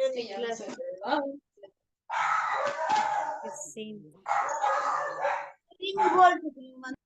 mi clase. Sí. Un golpe que me mandó.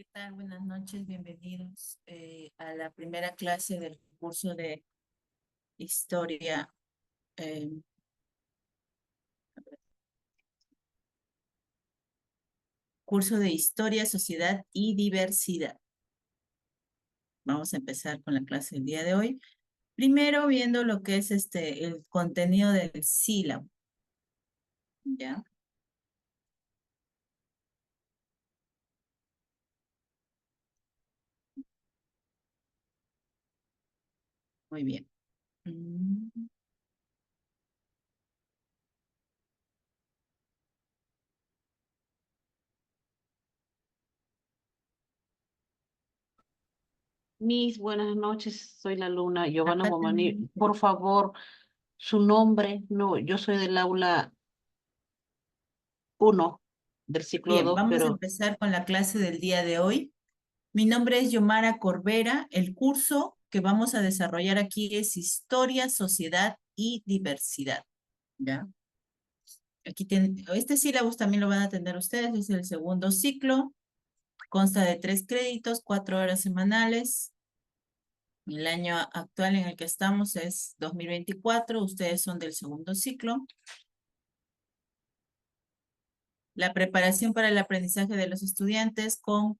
¿Qué tal? Buenas noches, bienvenidos a la primera clase del curso de Historia, eh, curso de Historia, Sociedad y Diversidad. Vamos a empezar con la clase del día de hoy. Primero viendo lo que es el contenido del sílabo, ¿ya? Muy bien. Miss, buenas noches, soy la Luna, Giovanna Acá Guamani. tenemos. Por favor, su nombre, no, yo soy del aula 1 del ciclo Bien, 2, vamos a pero empezar con la clase del día de hoy. Mi nombre es Yomara Corbera. El curso que vamos a desarrollar aquí es Historia, Sociedad y Diversidad. ¿Ya? Aquí este sílabus también lo van a atender ustedes, es el segundo ciclo, consta de 3 créditos, 4 horas semanales. El año actual en el que estamos es 2024, ustedes son del segundo ciclo. La preparación para el aprendizaje de los estudiantes con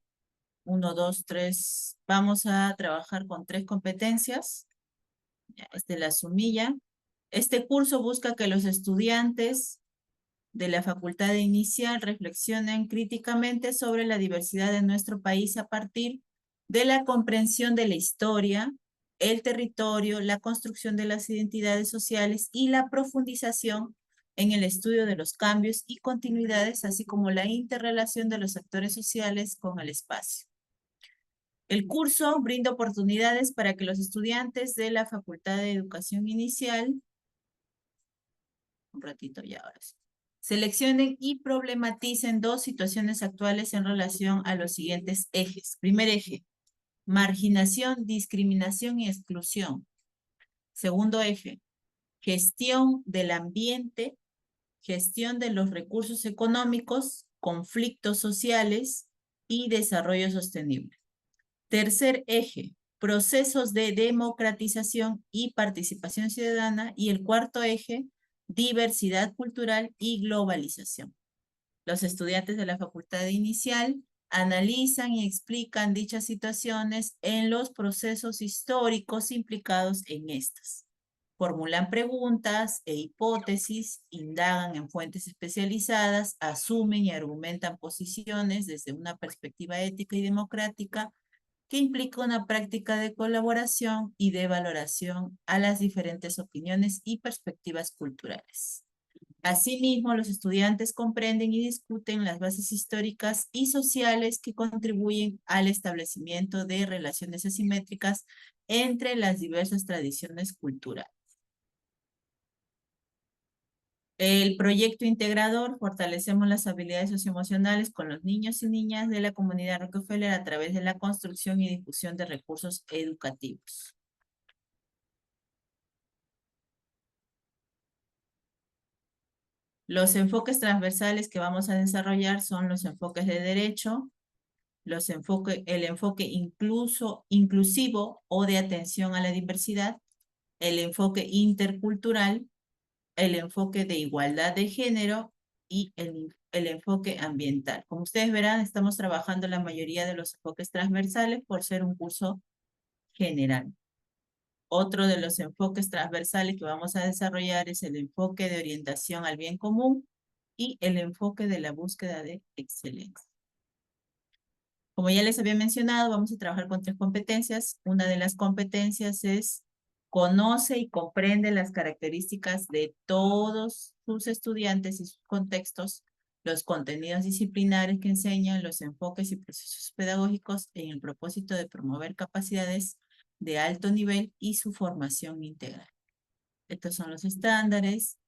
1, 2, 3. Vamos a trabajar con 3 competencias. Ya, la sumilla. Este curso busca que los estudiantes de la facultad inicial reflexionen críticamente sobre la diversidad de nuestro país a partir de la comprensión de la historia, el territorio, la construcción de las identidades sociales y la profundización en el estudio de los cambios y continuidades, así como la interrelación de los actores sociales con el espacio. El curso brinda oportunidades para que los estudiantes de la Facultad de Educación Inicial, un ratito ya ahora sí, seleccionen y problematicen 2 situaciones actuales en relación a los siguientes ejes. Primer eje, marginación, discriminación y exclusión. Segundo eje, gestión del ambiente, gestión de los recursos económicos, conflictos sociales y desarrollo sostenible. Tercer eje, procesos de democratización y participación ciudadana. Y el cuarto eje, diversidad cultural y globalización. Los estudiantes de la facultad inicial analizan y explican dichas situaciones en los procesos históricos implicados en estas. Formulan preguntas e hipótesis, indagan en fuentes especializadas, asumen y argumentan posiciones desde una perspectiva ética y democrática que implica una práctica de colaboración y de valoración a las diferentes opiniones y perspectivas culturales. Asimismo, los estudiantes comprenden y discuten las bases históricas y sociales que contribuyen al establecimiento de relaciones asimétricas entre las diversas tradiciones culturales. El proyecto integrador, fortalecemos las habilidades socioemocionales con los niños y niñas de la comunidad Rockefeller a través de la construcción y difusión de recursos educativos. Los enfoques transversales que vamos a desarrollar son los enfoques de derecho, el enfoque inclusivo o de atención a la diversidad, el enfoque intercultural, el enfoque de igualdad de género y el enfoque ambiental. Como ustedes verán, estamos trabajando la mayoría de los enfoques transversales por ser un curso general. Otro de los enfoques transversales que vamos a desarrollar es el enfoque de orientación al bien común y el enfoque de la búsqueda de excelencia. Como ya les había mencionado, vamos a trabajar con 3 competencias. Una de las competencias es conoce y comprende las características de todos sus estudiantes y sus contextos, los contenidos disciplinares que enseñan, los enfoques y procesos pedagógicos en el propósito de promover capacidades de alto nivel y su formación integral. Estos son los estándares,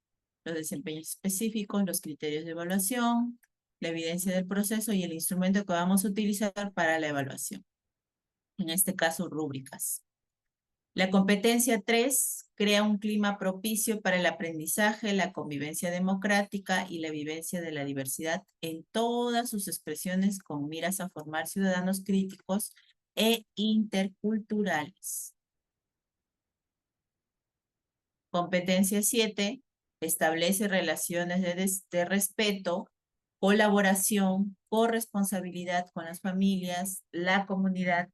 los desempeños específicos, los criterios de evaluación, la evidencia del proceso y el instrumento que vamos a utilizar para la evaluación. En este caso, rúbricas. La competencia 3 crea un clima propicio para el aprendizaje, la convivencia democrática y la vivencia de la diversidad en todas sus expresiones con miras a formar ciudadanos críticos e interculturales. Competencia 7 establece relaciones de respeto, colaboración, corresponsabilidad con las familias, la comunidad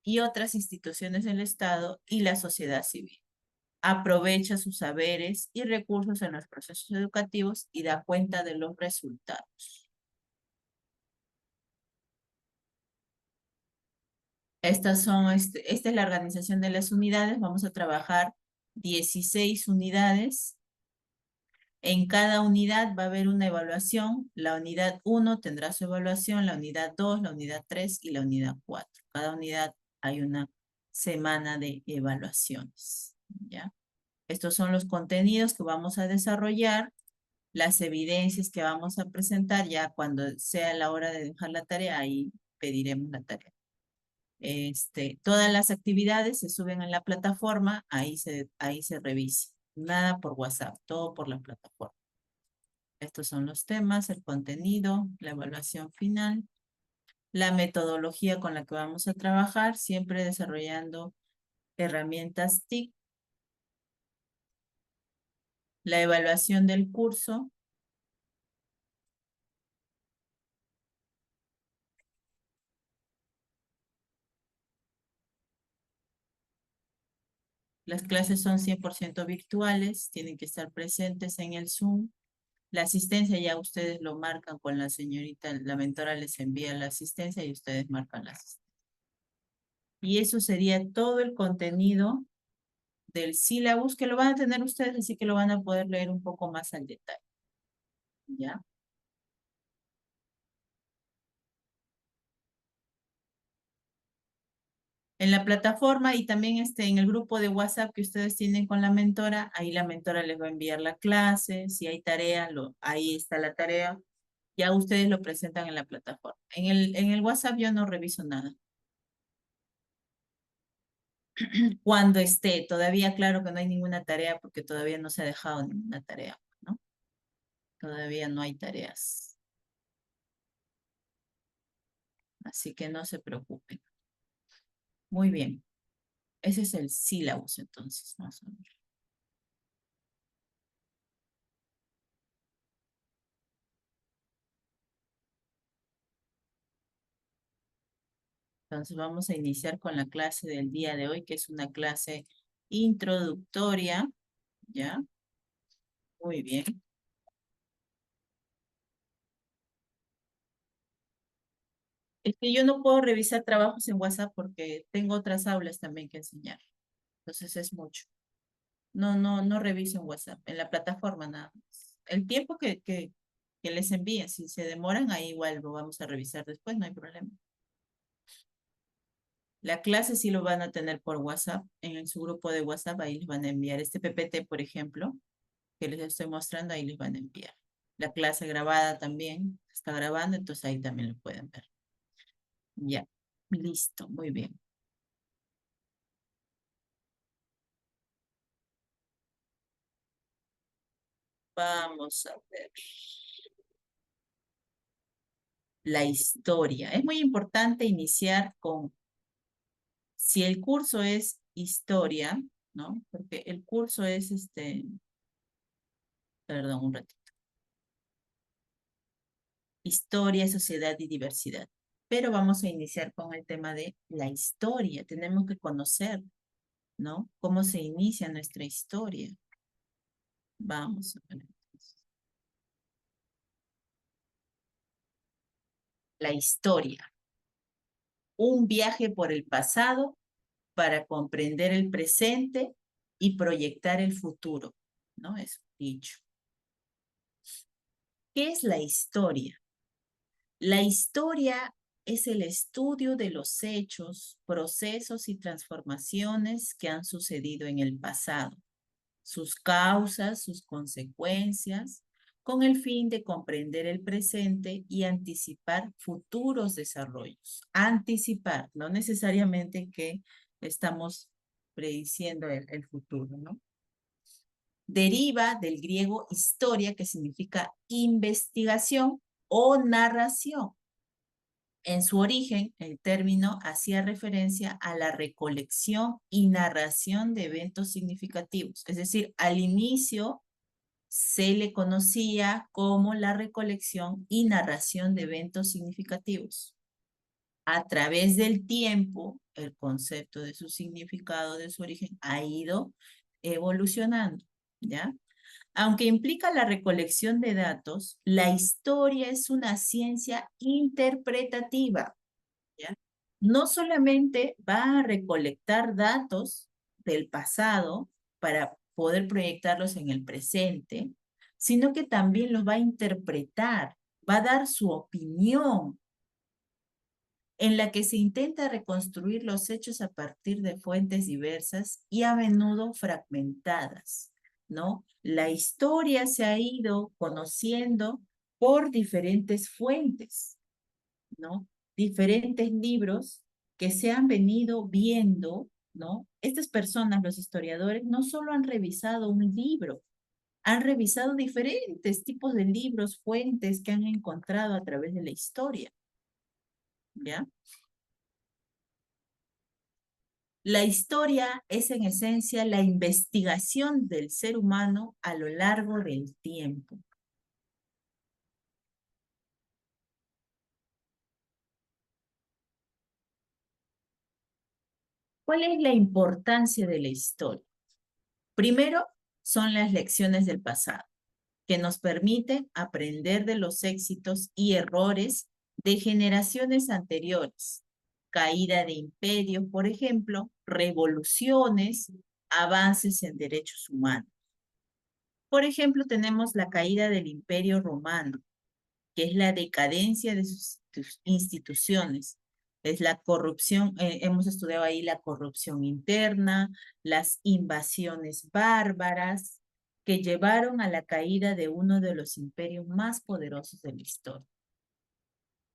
y otras instituciones del Estado y la sociedad civil. Aprovecha sus saberes y recursos en los procesos educativos y da cuenta de los resultados. Esta es la organización de las unidades. Vamos a trabajar 16 unidades. En cada unidad va a haber una evaluación. La unidad 1 tendrá su evaluación, la unidad 2, la unidad 3 y la unidad 4. Cada unidad hay una semana de evaluaciones, ¿ya? Estos son los contenidos que vamos a desarrollar, las evidencias que vamos a presentar. Ya cuando sea la hora de dejar la tarea, ahí pediremos la tarea. Todas las actividades se suben en la plataforma, ahí se revisa. Nada por WhatsApp, todo por la plataforma. Estos son los temas, el contenido, la evaluación final, la metodología con la que vamos a trabajar, siempre desarrollando herramientas TIC, la evaluación del curso, las clases son 100% virtuales, tienen que estar presentes en el Zoom. La asistencia ya ustedes lo marcan con la señorita, la mentora les envía la asistencia y ustedes marcan la asistencia. Y eso sería todo el contenido del sílabus que lo van a tener ustedes, así que lo van a poder leer un poco más al detalle. ¿Ya? En la plataforma y también en el grupo de WhatsApp que ustedes tienen con la mentora, ahí la mentora les va a enviar la clase, si hay tarea, ahí está la tarea, ya ustedes lo presentan en la plataforma. En el WhatsApp yo no reviso nada. Cuando esté, todavía claro que no hay ninguna tarea porque todavía no se ha dejado ninguna tarea, ¿no? Todavía no hay tareas. Así que no se preocupen. Muy bien. Ese es el sílabus entonces, más o menos. Entonces vamos a iniciar con la clase del día de hoy, que es una clase introductoria, ¿ya? Muy bien. Es que yo no puedo revisar trabajos en WhatsApp porque tengo otras aulas también que enseñar. Entonces es mucho. No reviso en WhatsApp, en la plataforma nada más. El tiempo que les envíen, si se demoran, ahí igual lo vamos a revisar después, no hay problema. La clase sí lo van a tener por WhatsApp, en su grupo de WhatsApp, ahí les van a enviar este PPT, por ejemplo, que les estoy mostrando, ahí les van a enviar. La clase grabada también, está grabando, entonces ahí también lo pueden ver. Ya, listo, muy bien. Vamos a ver. La historia. Es muy importante iniciar con, si el curso es historia, ¿no? Porque el curso es perdón, un ratito. Historia, sociedad y diversidad. Pero vamos a iniciar con el tema de la historia. Tenemos que conocer, ¿no? Cómo se inicia nuestra historia. Vamos a ver. La historia. Un viaje por el pasado para comprender el presente y proyectar el futuro, ¿no? Es dicho. ¿Qué es la historia? La historia es el estudio de los hechos, procesos y transformaciones que han sucedido en el pasado, sus causas, sus consecuencias, con el fin de comprender el presente y anticipar futuros desarrollos. Anticipar, no necesariamente que estamos prediciendo el futuro, ¿no? Deriva del griego historia, que significa investigación o narración. En su origen, el término hacía referencia a la recolección y narración de eventos significativos. Es decir, al inicio se le conocía como la recolección y narración de eventos significativos. A través del tiempo, el concepto de su significado, de su origen, ha ido evolucionando, ¿ya? Aunque implica la recolección de datos, la historia es una ciencia interpretativa, ¿ya? No solamente va a recolectar datos del pasado para poder proyectarlos en el presente, sino que también los va a interpretar, va a dar su opinión, en la que se intenta reconstruir los hechos a partir de fuentes diversas y a menudo fragmentadas, ¿no? La historia se ha ido conociendo por diferentes fuentes, ¿no? Diferentes libros que se han venido viendo, ¿no? Estas personas, los historiadores, no solo han revisado un libro, han revisado diferentes tipos de libros, fuentes que han encontrado a través de la historia, ¿ya? La historia es en esencia la investigación del ser humano a lo largo del tiempo. ¿Cuál es la importancia de la historia? Primero, son las lecciones del pasado, que nos permiten aprender de los éxitos y errores de generaciones anteriores. Caída de imperios, por ejemplo, revoluciones, avances en derechos humanos. Por ejemplo, tenemos la caída del Imperio Romano, que es la decadencia de sus instituciones. Es la corrupción, hemos estudiado ahí la corrupción interna, las invasiones bárbaras, que llevaron a la caída de uno de los imperios más poderosos de la historia.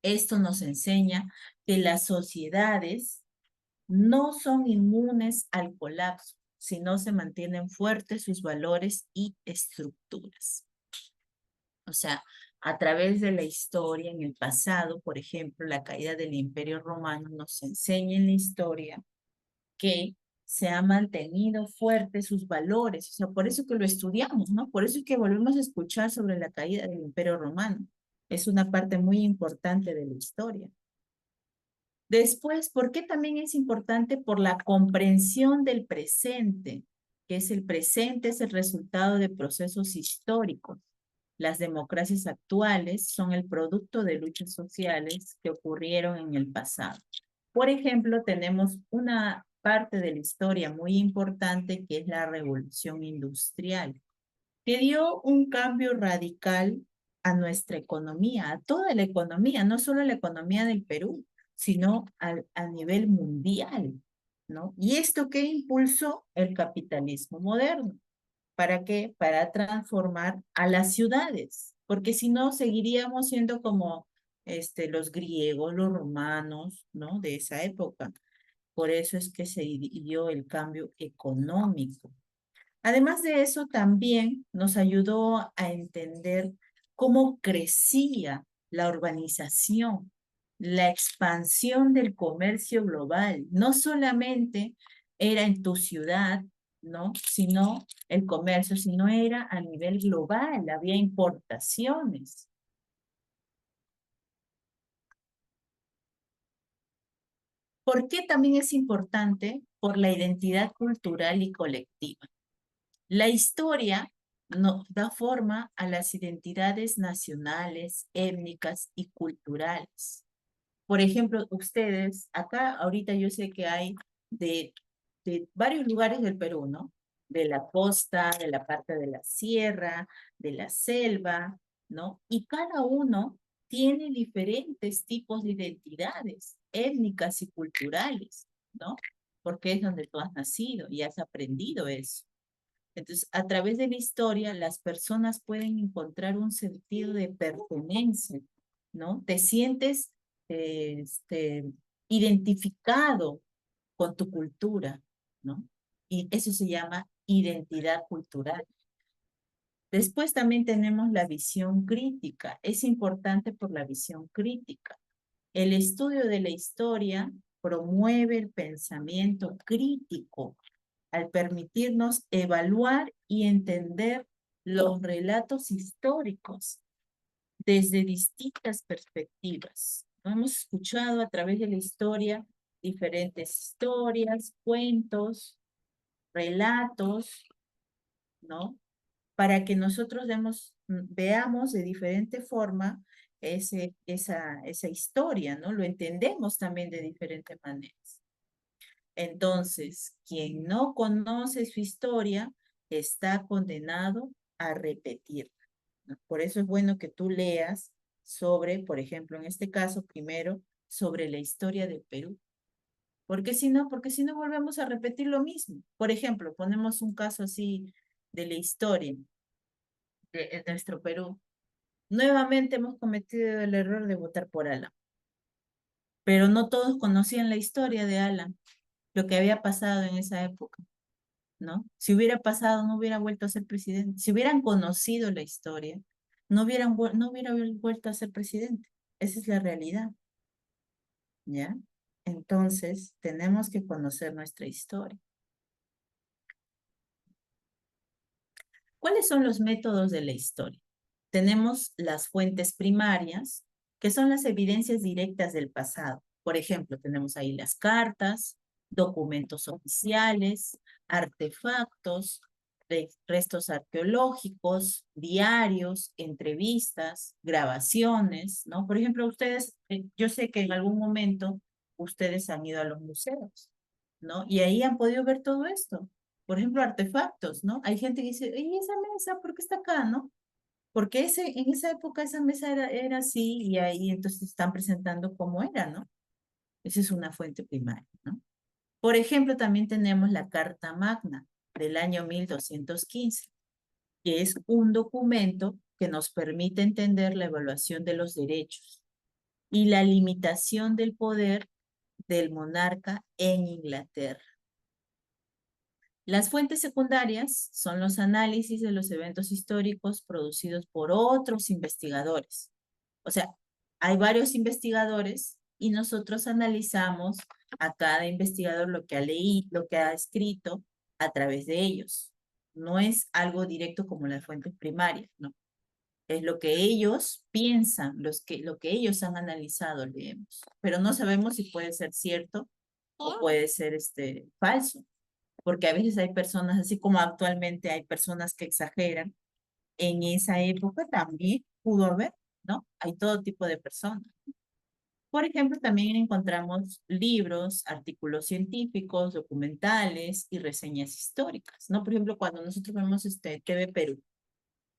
Esto nos enseña que las sociedades no son inmunes al colapso, sino se mantienen fuertes sus valores y estructuras. O sea, a través de la historia, en el pasado, por ejemplo, la caída del Imperio Romano nos enseña en la historia que se ha mantenido fuertes sus valores. O sea, por eso que lo estudiamos, ¿no? Por eso es que volvemos a escuchar sobre la caída del Imperio Romano. Es una parte muy importante de la historia. Después, ¿por qué también es importante? Por la comprensión del presente, que es el presente, es el resultado de procesos históricos. Las democracias actuales son el producto de luchas sociales que ocurrieron en el pasado. Por ejemplo, tenemos una parte de la historia muy importante que es la Revolución Industrial, que dio un cambio radical a nuestra economía, a toda la economía, no solo la economía del Perú, sino a nivel mundial, ¿no? ¿Y esto qué impulsó? El capitalismo moderno. ¿Para qué? Para transformar a las ciudades, porque si no seguiríamos siendo como los griegos, los romanos, ¿no? De esa época. Por eso es que se dio el cambio económico. Además de eso, también nos ayudó a entender cómo crecía la urbanización, la expansión del comercio global. No solamente era en tu ciudad, ¿no? Sino el comercio, sino era a nivel global, había importaciones. ¿Por qué también es importante? Por la identidad cultural y colectiva. La historia nos da forma a las identidades nacionales, étnicas y culturales. Por ejemplo, ustedes, acá ahorita yo sé que hay de varios lugares del Perú, ¿no? De la costa, de la parte de la sierra, de la selva, ¿no? Y cada uno tiene diferentes tipos de identidades étnicas y culturales, ¿no? Porque es donde tú has nacido y has aprendido eso. Entonces, a través de la historia, las personas pueden encontrar un sentido de pertenencia, ¿no? Te sientes identificado con tu cultura, ¿no? Y eso se llama identidad cultural. Después también tenemos la visión crítica. Es importante por la visión crítica. El estudio de la historia promueve el pensamiento crítico al permitirnos evaluar y entender los relatos históricos desde distintas perspectivas. Hemos escuchado a través de la historia diferentes historias, cuentos, relatos, ¿no? Para que nosotros veamos de diferente forma esa historia, ¿no? Lo entendemos también de diferentes maneras. Entonces, quien no conoce su historia está condenado a repetirla, ¿no? Por eso es bueno que tú leas sobre, por ejemplo, en este caso, primero, sobre la historia del Perú. Porque si no volvemos a repetir lo mismo. Por ejemplo, ponemos un caso así de la historia de nuestro Perú. Nuevamente hemos cometido el error de votar por Alan, pero no todos conocían la historia de Alan, lo que había pasado en esa época, ¿no? Si hubiera pasado, no hubiera vuelto a ser presidente. Si hubieran conocido la historia, no hubiera vuelto a ser presidente. Esa es la realidad, ¿ya? Entonces, tenemos que conocer nuestra historia. ¿Cuáles son los métodos de la historia? Tenemos las fuentes primarias, que son las evidencias directas del pasado. Por ejemplo, tenemos ahí las cartas, documentos oficiales, artefactos, restos arqueológicos, diarios, entrevistas, grabaciones, ¿no? Por ejemplo, ustedes, yo sé que en algún momento ustedes han ido a los museos, ¿no? Y ahí han podido ver todo esto. Por ejemplo, artefactos, ¿no? Hay gente que dice, ¿y esa mesa por qué está acá, no? Porque en esa época esa mesa era así y ahí entonces están presentando cómo era, ¿no? Esa es una fuente primaria, ¿no? Por ejemplo, también tenemos la Carta Magna del año 1215, que es un documento que nos permite entender la evaluación de los derechos y la limitación del poder del monarca en Inglaterra. Las fuentes secundarias son los análisis de los eventos históricos producidos por otros investigadores. O sea, hay varios investigadores y nosotros analizamos a cada investigador lo que ha leído, lo que ha escrito a través de ellos. No es algo directo como las fuentes primarias, ¿no? Es lo que ellos piensan, lo que ellos han analizado, leemos. Pero no sabemos si puede ser cierto o puede ser falso, porque a veces hay personas, así como actualmente hay personas que exageran, en esa época también pudo haber, ¿no? Hay todo tipo de personas. Por ejemplo, también encontramos libros, artículos científicos, documentales y reseñas históricas, ¿no? Por ejemplo, cuando nosotros vemos TV Perú,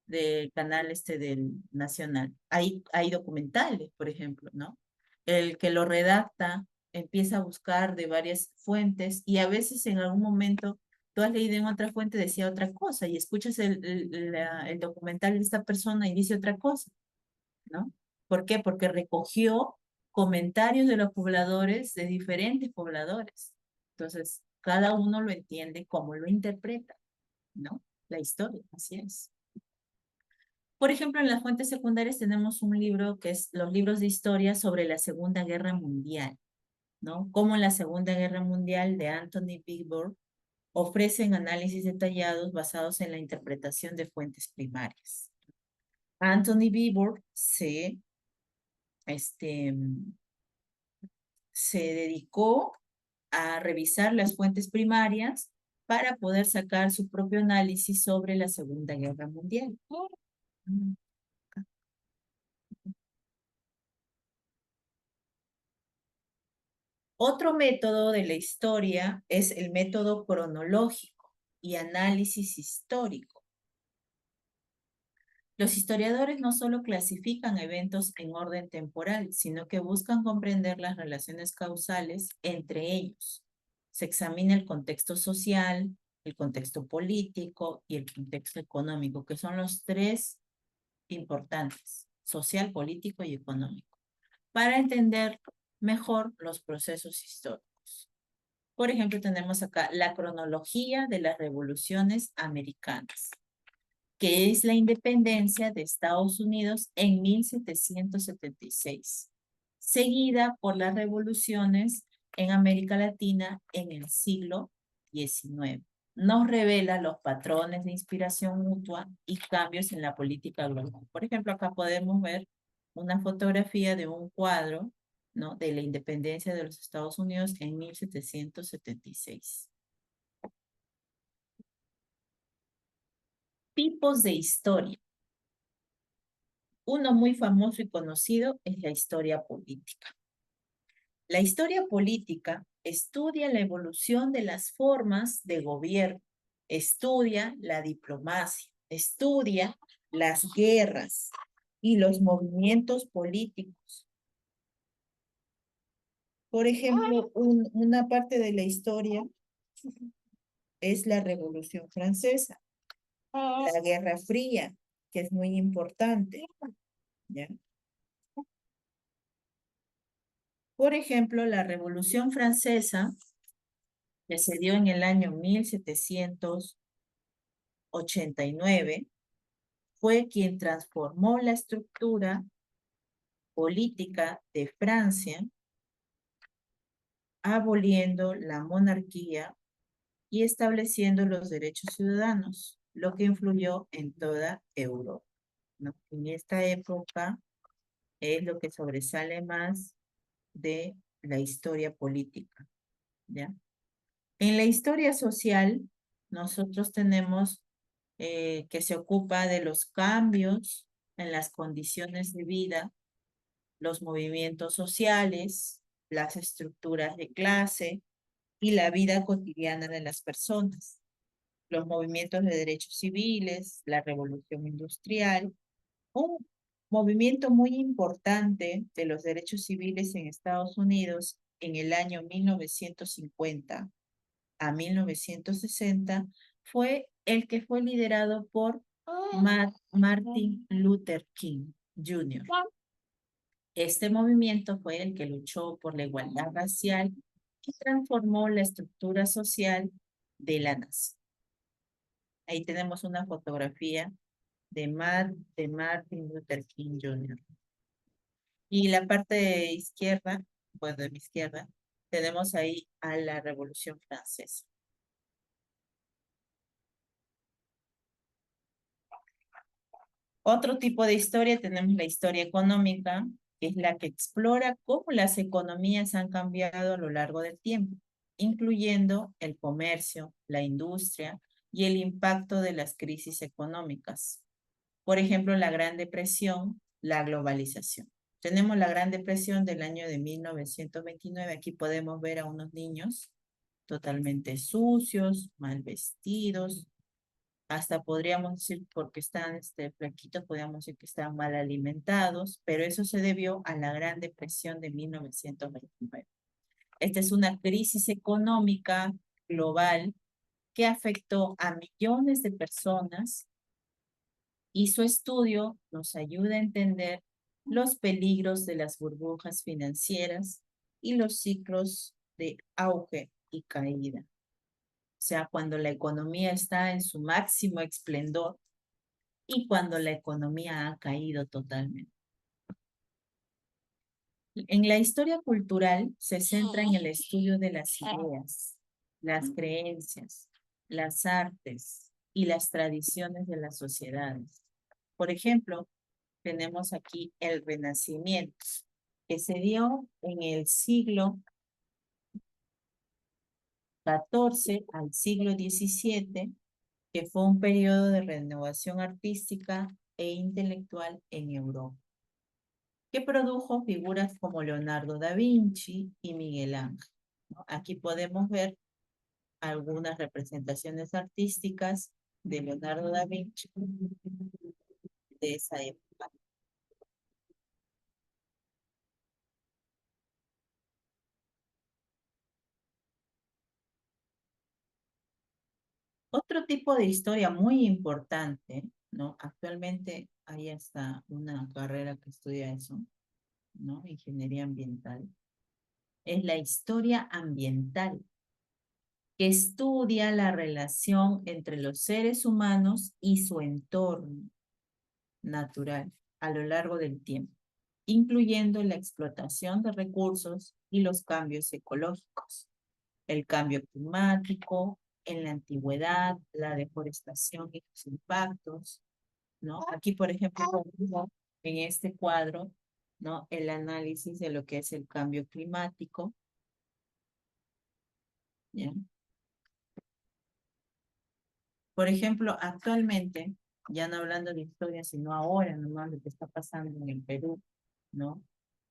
del canal del Nacional, hay documentales, por ejemplo, ¿no? El que lo redacta empieza a buscar de varias fuentes y a veces en algún momento tú has leído en otra fuente decía otra cosa y escuchas el documental de esta persona y dice otra cosa, ¿no? ¿Por qué? Porque recogió comentarios de los pobladores, de diferentes pobladores. Entonces, cada uno lo entiende como lo interpreta, ¿no? La historia, así es. Por ejemplo, en las fuentes secundarias tenemos un libro que es los libros de historia sobre la Segunda Guerra Mundial, ¿no? Como en la Segunda Guerra Mundial de Anthony Beevor ofrecen análisis detallados basados en la interpretación de fuentes primarias. Anthony Beevor se dedicó a revisar las fuentes primarias para poder sacar su propio análisis sobre la Segunda Guerra Mundial. Otro método de la historia es el método cronológico y análisis histórico. Los historiadores no solo clasifican eventos en orden temporal, sino que buscan comprender las relaciones causales entre ellos. Se examina el contexto social, el contexto político y el contexto económico, que son los tres importantes: social, político y económico, para entender mejor los procesos históricos. Por ejemplo, tenemos acá la cronología de las revoluciones americanas, que es la independencia de Estados Unidos en 1776, seguida por las revoluciones en América Latina en el siglo XIX. Nos revela los patrones de inspiración mutua y cambios en la política global. Por ejemplo, acá podemos ver una fotografía de un cuadro, ¿no?, de la independencia de los Estados Unidos en 1776. Tipos de historia. Uno muy famoso y conocido es la historia política. La historia política estudia la evolución de las formas de gobierno, estudia la diplomacia, estudia las guerras y los movimientos políticos. Por ejemplo, una parte de la historia es la Revolución Francesa, la Guerra Fría, que es muy importante, ¿ya? Por ejemplo, la Revolución Francesa, que se dio en el año 1789, fue quien transformó la estructura política de Francia aboliendo la monarquía y estableciendo los derechos ciudadanos, lo que influyó en toda Europa, ¿no? En esta época es lo que sobresale más de la historia política, ¿ya? En la historia social, nosotros tenemos que se ocupa de los cambios en las condiciones de vida, los movimientos sociales, las estructuras de clase y la vida cotidiana de las personas, los movimientos de derechos civiles, la revolución industrial, un movimiento muy importante de los derechos civiles en Estados Unidos en el año 1950 a 1960 fue el que fue liderado por Martin Luther King Jr. Este movimiento fue el que luchó por la igualdad racial y transformó la estructura social de la nación. Ahí tenemos una fotografía de Martin Luther King Jr. Y la parte de izquierda, bueno, de mi izquierda, tenemos ahí a la Revolución Francesa. Otro tipo de historia, tenemos la historia económica, que es la que explora cómo las economías han cambiado a lo largo del tiempo, incluyendo el comercio, la industria y el impacto de las crisis económicas. Por ejemplo, la Gran Depresión, la globalización. Tenemos la Gran Depresión del año de 1929. Aquí podemos ver a unos niños totalmente sucios, mal vestidos, hasta podríamos decir, porque están flaquitos, podríamos decir que están mal alimentados, pero eso se debió a la Gran Depresión de 1929. Esta es una crisis económica global que afectó a millones de personas y su estudio nos ayuda a entender los peligros de las burbujas financieras y los ciclos de auge y caída. O sea, cuando la economía está en su máximo esplendor y cuando la economía ha caído totalmente. En la historia cultural se centra en el estudio de las ideas, las creencias, las artes y las tradiciones de las sociedades. Por ejemplo, tenemos aquí el Renacimiento, que se dio en el siglo XIV al siglo XVII, que fue un periodo de renovación artística e intelectual en Europa, que produjo figuras como Leonardo da Vinci y Miguel Ángel, ¿no? Aquí podemos ver algunas representaciones artísticas de Leonardo da Vinci de esa época. Otro tipo de historia muy importante, ¿no? Actualmente hay hasta una carrera que estudia eso, ¿no? Ingeniería ambiental. Es la historia ambiental, que estudia la relación entre los seres humanos y su entorno natural a lo largo del tiempo, incluyendo la explotación de recursos y los cambios ecológicos, el cambio climático, en la antigüedad, la deforestación y sus impactos, ¿no? Aquí, por ejemplo, en este cuadro, ¿no? El análisis de lo que es el cambio climático, ¿ya? Por ejemplo, actualmente, ya no hablando de historia, sino ahora nomás lo que está pasando en el Perú, ¿no?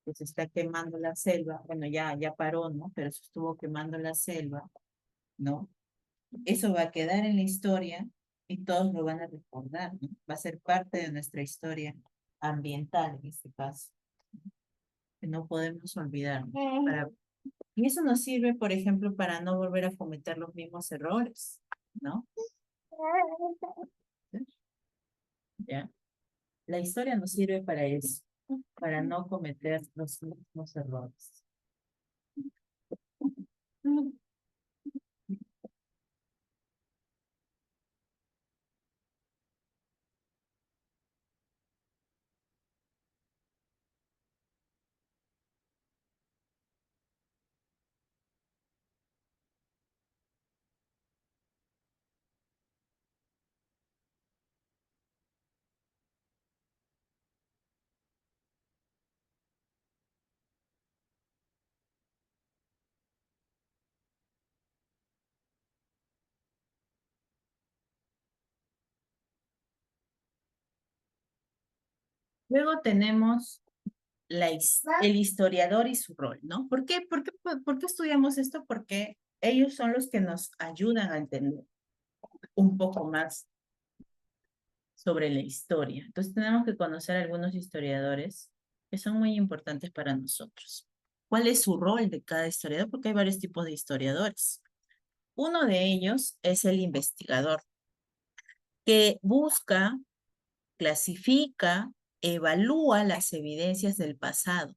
Que se está quemando la selva, bueno, ya paró, ¿no? Pero se estuvo quemando la selva, ¿no? Eso va a quedar en la historia y todos lo van a recordar, ¿no? Va a ser parte de nuestra historia ambiental en este caso, que no podemos olvidar, ¿no? Y eso nos sirve, por ejemplo, para no volver a cometer los mismos errores, ¿no? ¿Ya? La historia nos sirve para eso, para no cometer los mismos errores. Luego tenemos el historiador y su rol, ¿no? ¿Por qué estudiamos esto? Porque ellos son los que nos ayudan a entender un poco más sobre la historia. Entonces tenemos que conocer algunos historiadores que son muy importantes para nosotros. ¿Cuál es su rol de cada historiador? Porque hay varios tipos de historiadores. Uno de ellos es el investigador, que busca, clasifica, evalúa las evidencias del pasado.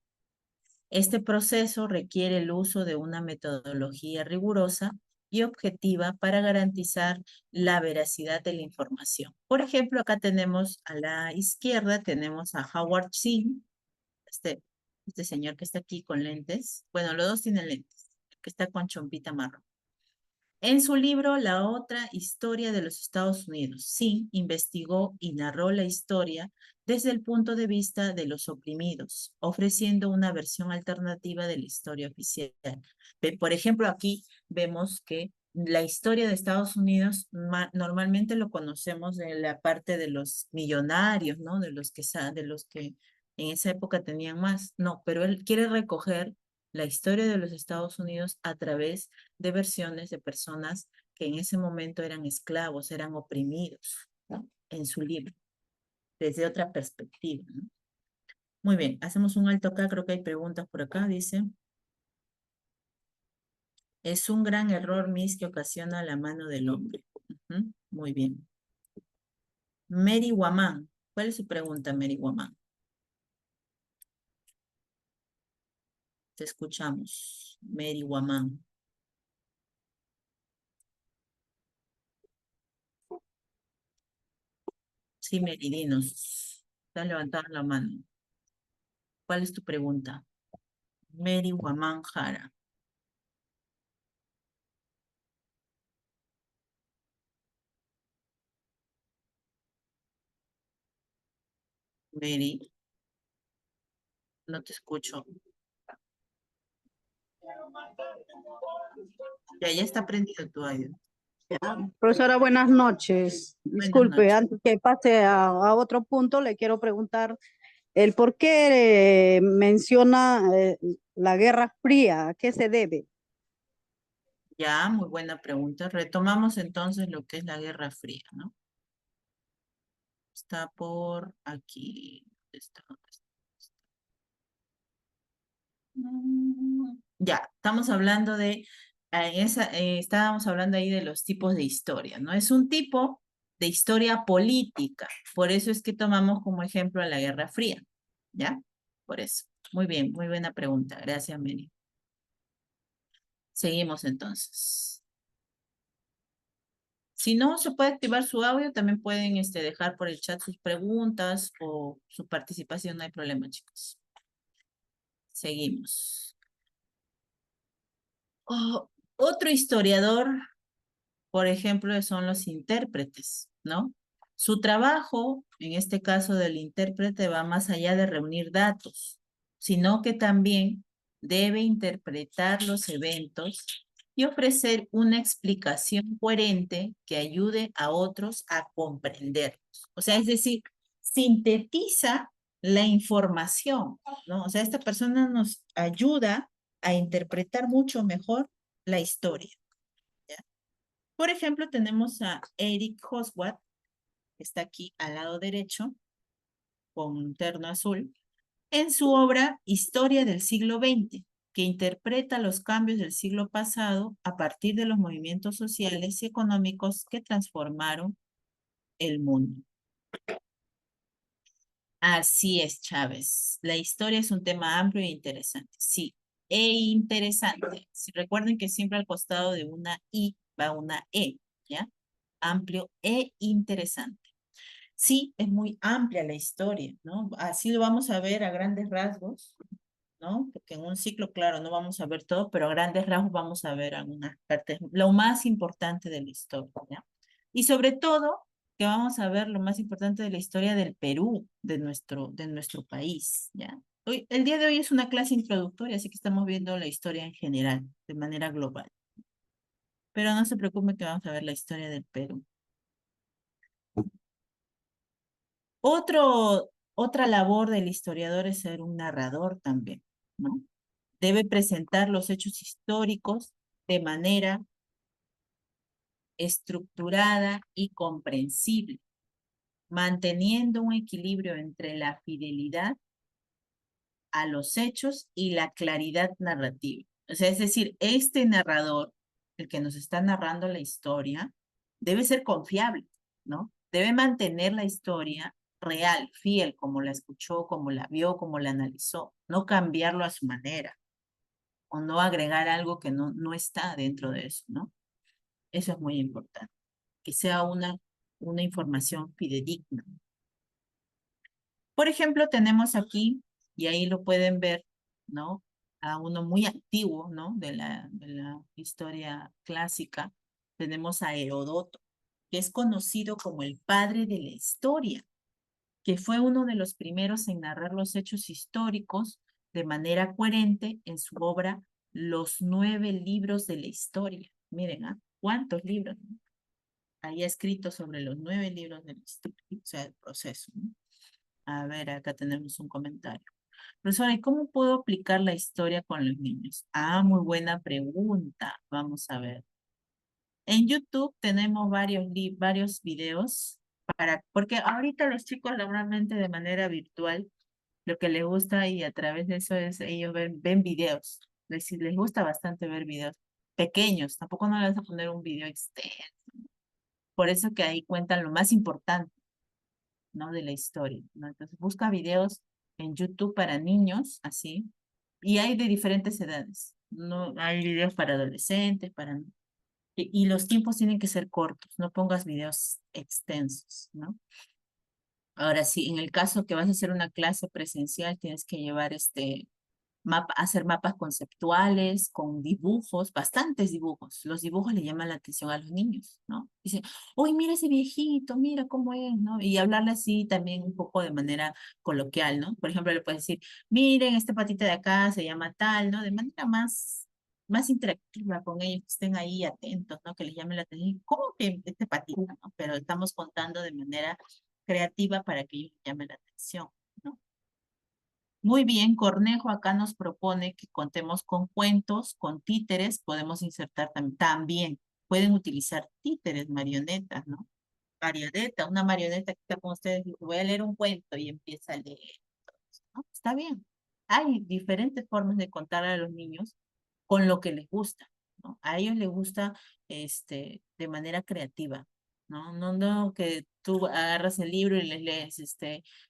Este proceso requiere el uso de una metodología rigurosa y objetiva para garantizar la veracidad de la información. Por ejemplo, acá tenemos a la izquierda, tenemos a Howard Zinn, este señor que está aquí con lentes. Bueno, los dos tienen lentes, el que está con chompita marrón. En su libro La otra historia de los Estados Unidos, Zinn investigó y narró la historia desde el punto de vista de los oprimidos, ofreciendo una versión alternativa de la historia oficial. Por ejemplo, aquí vemos que la historia de Estados Unidos normalmente lo conocemos de la parte de los millonarios, ¿no? De los que en esa época tenían más. No, pero él quiere recoger la historia de los Estados Unidos a través de versiones de personas que en ese momento eran esclavos, eran oprimidos, ¿no? En su libro, desde otra perspectiva, ¿no? Muy bien, hacemos un alto acá, creo que hay preguntas por acá, dice. Es un gran error, Miss, que ocasiona la mano del hombre. Muy bien. Mary Guamán, ¿cuál es su pregunta, Mary Guamán? Te escuchamos, Mary Guamán. Sí, Mary, dinos. Está levantada la mano. ¿Cuál es tu pregunta? Mary Guamán Jara. Mary, no te escucho. Ya está prendido tu audio. Profesora, buenas noches. Buenas Disculpe, noches. antes que pase a otro punto, le quiero preguntar el por qué menciona la Guerra Fría, ¿a qué se debe? Ya, muy buena pregunta. Retomamos entonces lo que es la Guerra Fría, ¿no? Está por aquí. ¿Dónde está? Ya, estamos hablando de, estábamos hablando ahí de los tipos de historia, ¿no? Es un tipo de historia política, por eso es que tomamos como ejemplo a la Guerra Fría, ¿ya? Por eso. Muy bien, muy buena pregunta. Gracias, Mary. Seguimos entonces. Si no se puede activar su audio, también pueden dejar por el chat sus preguntas o su participación, no hay problema, chicos. Seguimos. Otro historiador, por ejemplo, son los intérpretes, ¿no? Su trabajo, en este caso del intérprete, va más allá de reunir datos, sino que también debe interpretar los eventos y ofrecer una explicación coherente que ayude a otros a comprenderlos. O sea, es decir, sintetiza la información, ¿no? O sea, esta persona nos ayuda a interpretar mucho mejor la historia. Por ejemplo, tenemos a Eric Hobsbawm, que está aquí al lado derecho, con un terno azul, en su obra Historia del siglo XX, que interpreta los cambios del siglo pasado a partir de los movimientos sociales y económicos que transformaron el mundo. Así es, Chávez. La historia es un tema amplio e interesante. Sí, e interesante. Recuerden que siempre al costado de una I va una E, ¿ya? Amplio e interesante. Sí, es muy amplia la historia, ¿no? Así lo vamos a ver a grandes rasgos, ¿no? Porque en un ciclo, claro, no vamos a ver todo, pero a grandes rasgos vamos a ver algunas partes, lo más importante de la historia, ¿ya? Y sobre todo, que vamos a ver lo más importante de la historia del Perú, de nuestro país, ¿ya? El día de hoy es una clase introductoria, así que estamos viendo la historia en general, de manera global. Pero no se preocupe que vamos a ver la historia del Perú. Otro Otra labor del historiador es ser un narrador también, ¿no? Debe presentar los hechos históricos de manera estructurada y comprensible, manteniendo un equilibrio entre la fidelidad a los hechos y la claridad narrativa. O sea, es decir, este narrador, el que nos está narrando la historia, debe ser confiable, ¿no? Debe mantener la historia real, fiel, como la escuchó, como la vio, como la analizó, no cambiarlo a su manera o no agregar algo que no está dentro de eso, ¿no? Eso es muy importante, que sea una información fidedigna. Por ejemplo, tenemos aquí, y ahí lo pueden ver, ¿no? A uno muy antiguo, ¿no? De la historia clásica. Tenemos a Herodoto, que es conocido como el padre de la historia, que fue uno de los primeros en narrar los hechos históricos de manera coherente en su obra Los 9 libros de la historia. Miren, ¿ah? ¿Cuántos libros? ¿No? Ahí ha escrito sobre los 9 libros de la historia, o sea, el proceso, ¿no? A ver, acá tenemos un comentario. Profesora, ¿y cómo puedo aplicar la historia con los niños? Ah, muy buena pregunta. Vamos a ver. En YouTube tenemos varios videos porque ahorita los chicos normalmente de manera virtual, lo que les gusta y a través de eso es ellos ven videos. Les gusta bastante ver videos pequeños. Tampoco no les vas a poner un video extenso. Por eso que ahí cuentan lo más importante, ¿no? De la historia, ¿no? Entonces busca videos en YouTube para niños, así, y hay de diferentes edades, ¿no? Hay videos para adolescentes, y los tiempos tienen que ser cortos, no pongas videos extensos, ¿no? Ahora sí, en el caso que vas a hacer una clase presencial, tienes que llevar hacer mapas conceptuales con dibujos, bastantes dibujos. Los dibujos le llaman la atención a los niños, ¿no? Dicen, uy, mira ese viejito, mira cómo es, ¿no? Y hablarle así también un poco de manera coloquial, ¿no? Por ejemplo, le puedes decir, miren, este patito de acá se llama tal, ¿no? De manera más interactiva con ellos, que estén ahí atentos, ¿no? Que les llame la atención. ¿Cómo que este patito, no? Pero estamos contando de manera creativa para que ellos llamen la atención, ¿no? Muy bien, Cornejo acá nos propone que contemos con cuentos, con títeres, podemos insertar también. Pueden utilizar títeres, marionetas, ¿no? Marioneta, una marioneta que está con ustedes, dice, voy a leer un cuento y empieza a leer, ¿no? Está bien. Hay diferentes formas de contar a los niños con lo que les gusta, ¿no? A ellos les gusta de manera creativa, ¿no? No que tú agarras el libro y les lees,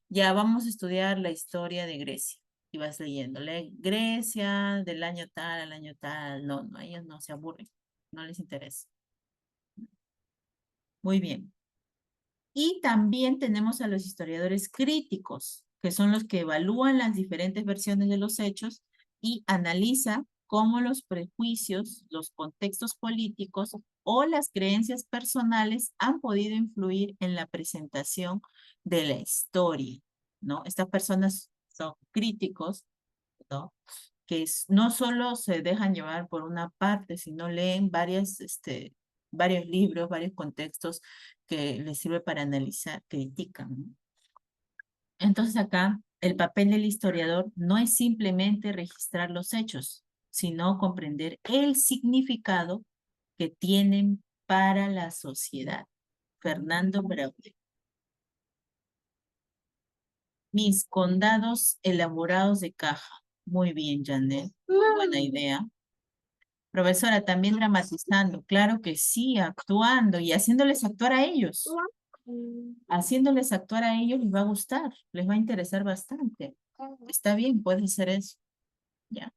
ya vamos a estudiar la historia de Grecia. Y vas leyendo, Grecia del año tal al año tal. No, ellos no se aburren, no les interesa. Muy bien. Y también tenemos a los historiadores críticos, que son los que evalúan las diferentes versiones de los hechos y analizan cómo los prejuicios, los contextos políticos o las creencias personales han podido influir en la presentación de la historia, ¿no? Estas personas son críticos, ¿no? Que no solo se dejan llevar por una parte, sino leen varios libros, varios contextos que les sirve para analizar, critican, ¿no? Entonces acá el papel del historiador no es simplemente registrar los hechos, sino comprender el significado que tienen para la sociedad. Fernando Braudel. Mis condados elaborados de caja. Muy bien, Janet. Muy buena idea. Profesora, también dramatizando. Claro que sí, actuando y haciéndoles actuar a ellos. Haciéndoles actuar a ellos les va a gustar, les va a interesar bastante. Está bien, puedes hacer eso. Ya.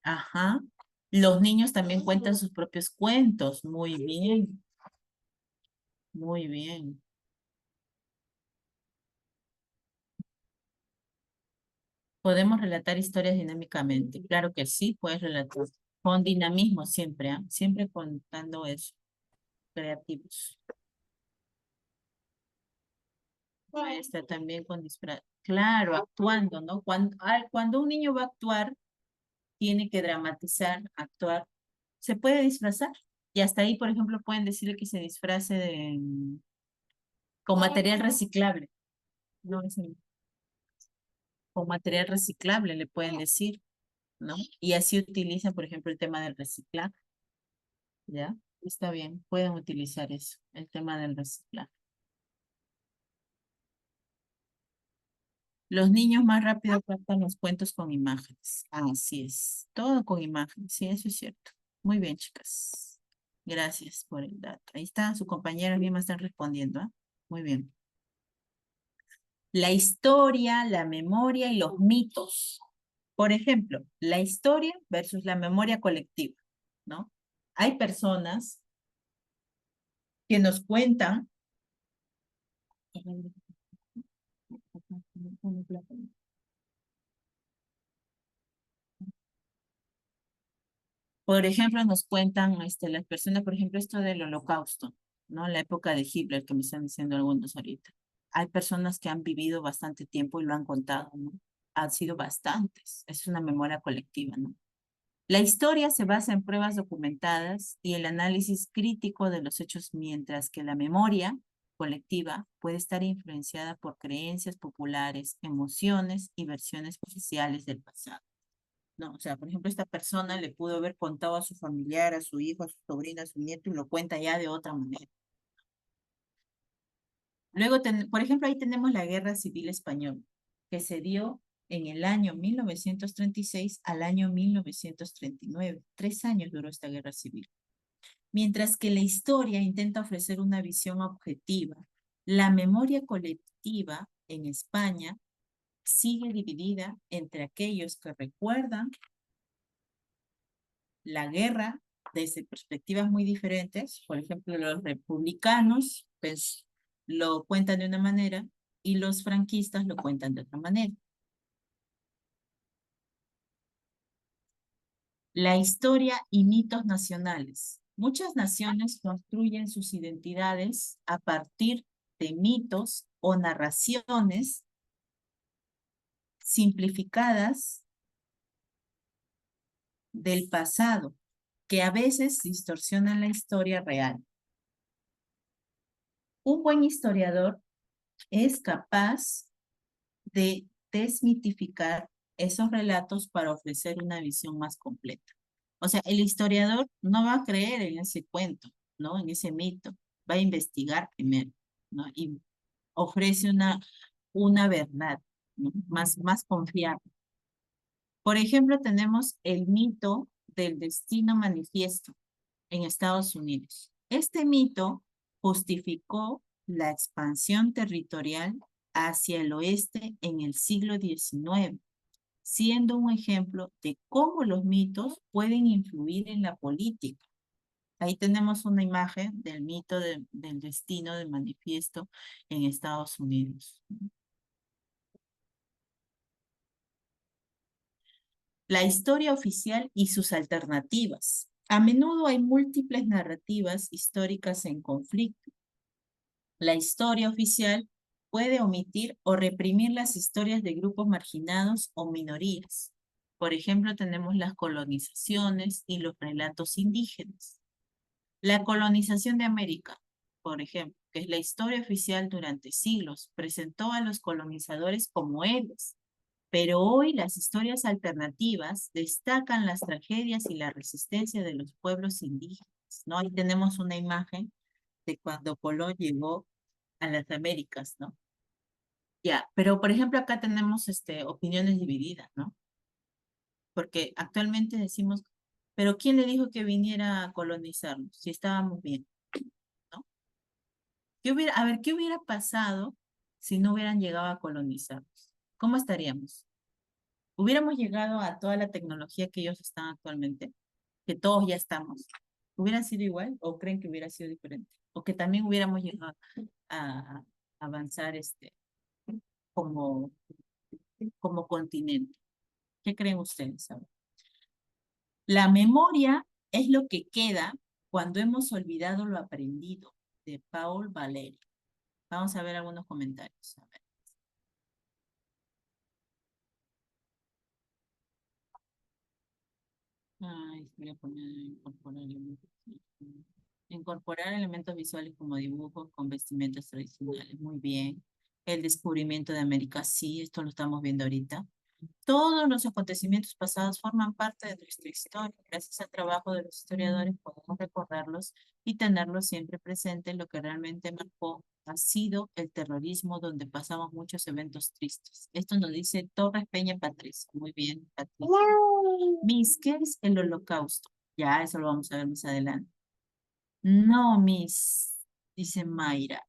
Ajá. Los niños también cuentan sus propios cuentos. Muy bien. Muy bien. Podemos relatar historias dinámicamente. Claro que sí, puedes relatar. Con dinamismo siempre, ¿ah? Siempre contando eso. Creativos. También con disfraz. Claro, actuando, ¿no? Cuando un niño va a actuar, tiene que dramatizar, actuar. Se puede disfrazar. Y hasta ahí, por ejemplo, pueden decirle que se disfrace Con material reciclable. No, con material reciclable le pueden decir, ¿no? Y así utilizan, por ejemplo, el tema del reciclaje. ¿Ya? Está bien, pueden utilizar eso, el tema del reciclaje. Los niños más rápido captan los cuentos con imágenes. Así es, todo con imágenes, sí, eso es cierto. Muy bien, chicas. Gracias por el dato. Ahí está, su compañera bien me están respondiendo, ¿ah? Muy bien. La historia, la memoria y los mitos. Por ejemplo, la historia versus la memoria colectiva, ¿no? Hay personas que nos cuentan. Por ejemplo, nos cuentan las personas, por ejemplo, esto del Holocausto, ¿no? La época de Hitler, que me están diciendo algunos ahorita. Hay personas que han vivido bastante tiempo y lo han contado, ¿no? Han sido bastantes. Es una memoria colectiva, ¿no? La historia se basa en pruebas documentadas y el análisis crítico de los hechos, mientras que la memoria colectiva puede estar influenciada por creencias populares, emociones y versiones oficiales del pasado. No, o sea, por ejemplo, esta persona le pudo haber contado a su familiar, a su hijo, a su sobrina, a su nieto y lo cuenta ya de otra manera. Luego, por ejemplo, ahí tenemos la Guerra Civil Española, que se dio en el año 1936 al año 1939. 3 años duró esta guerra civil. Mientras que la historia intenta ofrecer una visión objetiva, la memoria colectiva en España sigue dividida entre aquellos que recuerdan la guerra desde perspectivas muy diferentes. Por ejemplo, los republicanos pues, lo cuentan de una manera y los franquistas lo cuentan de otra manera. La historia y mitos nacionales. Muchas naciones construyen sus identidades a partir de mitos o narraciones simplificadas del pasado, que a veces distorsionan la historia real. Un buen historiador es capaz de desmitificar esos relatos para ofrecer una visión más completa. O sea, el historiador no va a creer en ese cuento, ¿no? En ese mito. Va a investigar primero, ¿no? Y ofrece una verdad, ¿no? Más confiable. Por ejemplo, tenemos el mito del destino manifiesto en Estados Unidos. Este mito justificó la expansión territorial hacia el oeste en el siglo XIX, siendo un ejemplo de cómo los mitos pueden influir en la política. Ahí tenemos una imagen del mito del destino de manifiesto en Estados Unidos. La historia oficial y sus alternativas. A menudo hay múltiples narrativas históricas en conflicto. La historia oficial puede omitir o reprimir las historias de grupos marginados o minorías. Por ejemplo, tenemos las colonizaciones y los relatos indígenas. La colonización de América, por ejemplo, que es la historia oficial durante siglos, presentó a los colonizadores como héroes, pero hoy las historias alternativas destacan las tragedias y la resistencia de los pueblos indígenas, ¿no? Ahí tenemos una imagen de cuando Colón llegó a las Américas, ¿no? Ya, pero por ejemplo acá tenemos opiniones divididas, ¿no? Porque actualmente decimos, pero ¿quién le dijo que viniera a colonizarnos si estábamos bien, ¿no? A ver, ¿qué hubiera pasado si no hubieran llegado a colonizarnos? ¿Cómo estaríamos? ¿Hubiéramos llegado a toda la tecnología que ellos están actualmente? Que todos ya estamos. ¿Hubiera sido igual o creen que hubiera sido diferente? O que también hubiéramos llegado a avanzar como, como continente. ¿Qué creen ustedes ahora? La memoria es lo que queda cuando hemos olvidado lo aprendido, de Paul Valéry. Vamos a ver algunos comentarios. A ver. Ay, voy a poner incorporar el... Incorporar elementos visuales como dibujos con vestimentas tradicionales. Muy bien. El descubrimiento de América, sí, esto lo estamos viendo ahorita. Todos los acontecimientos pasados forman parte de nuestra historia. Gracias al trabajo de los historiadores podemos recordarlos y tenerlos siempre presente. Lo que realmente marcó ha sido el terrorismo, donde pasamos muchos eventos tristes. Esto nos dice Torres Peña Patricia. Muy bien, Patricia. Miss, ¿qué es el holocausto? Ya, eso lo vamos a ver más adelante. No, Miss, dice Mayra.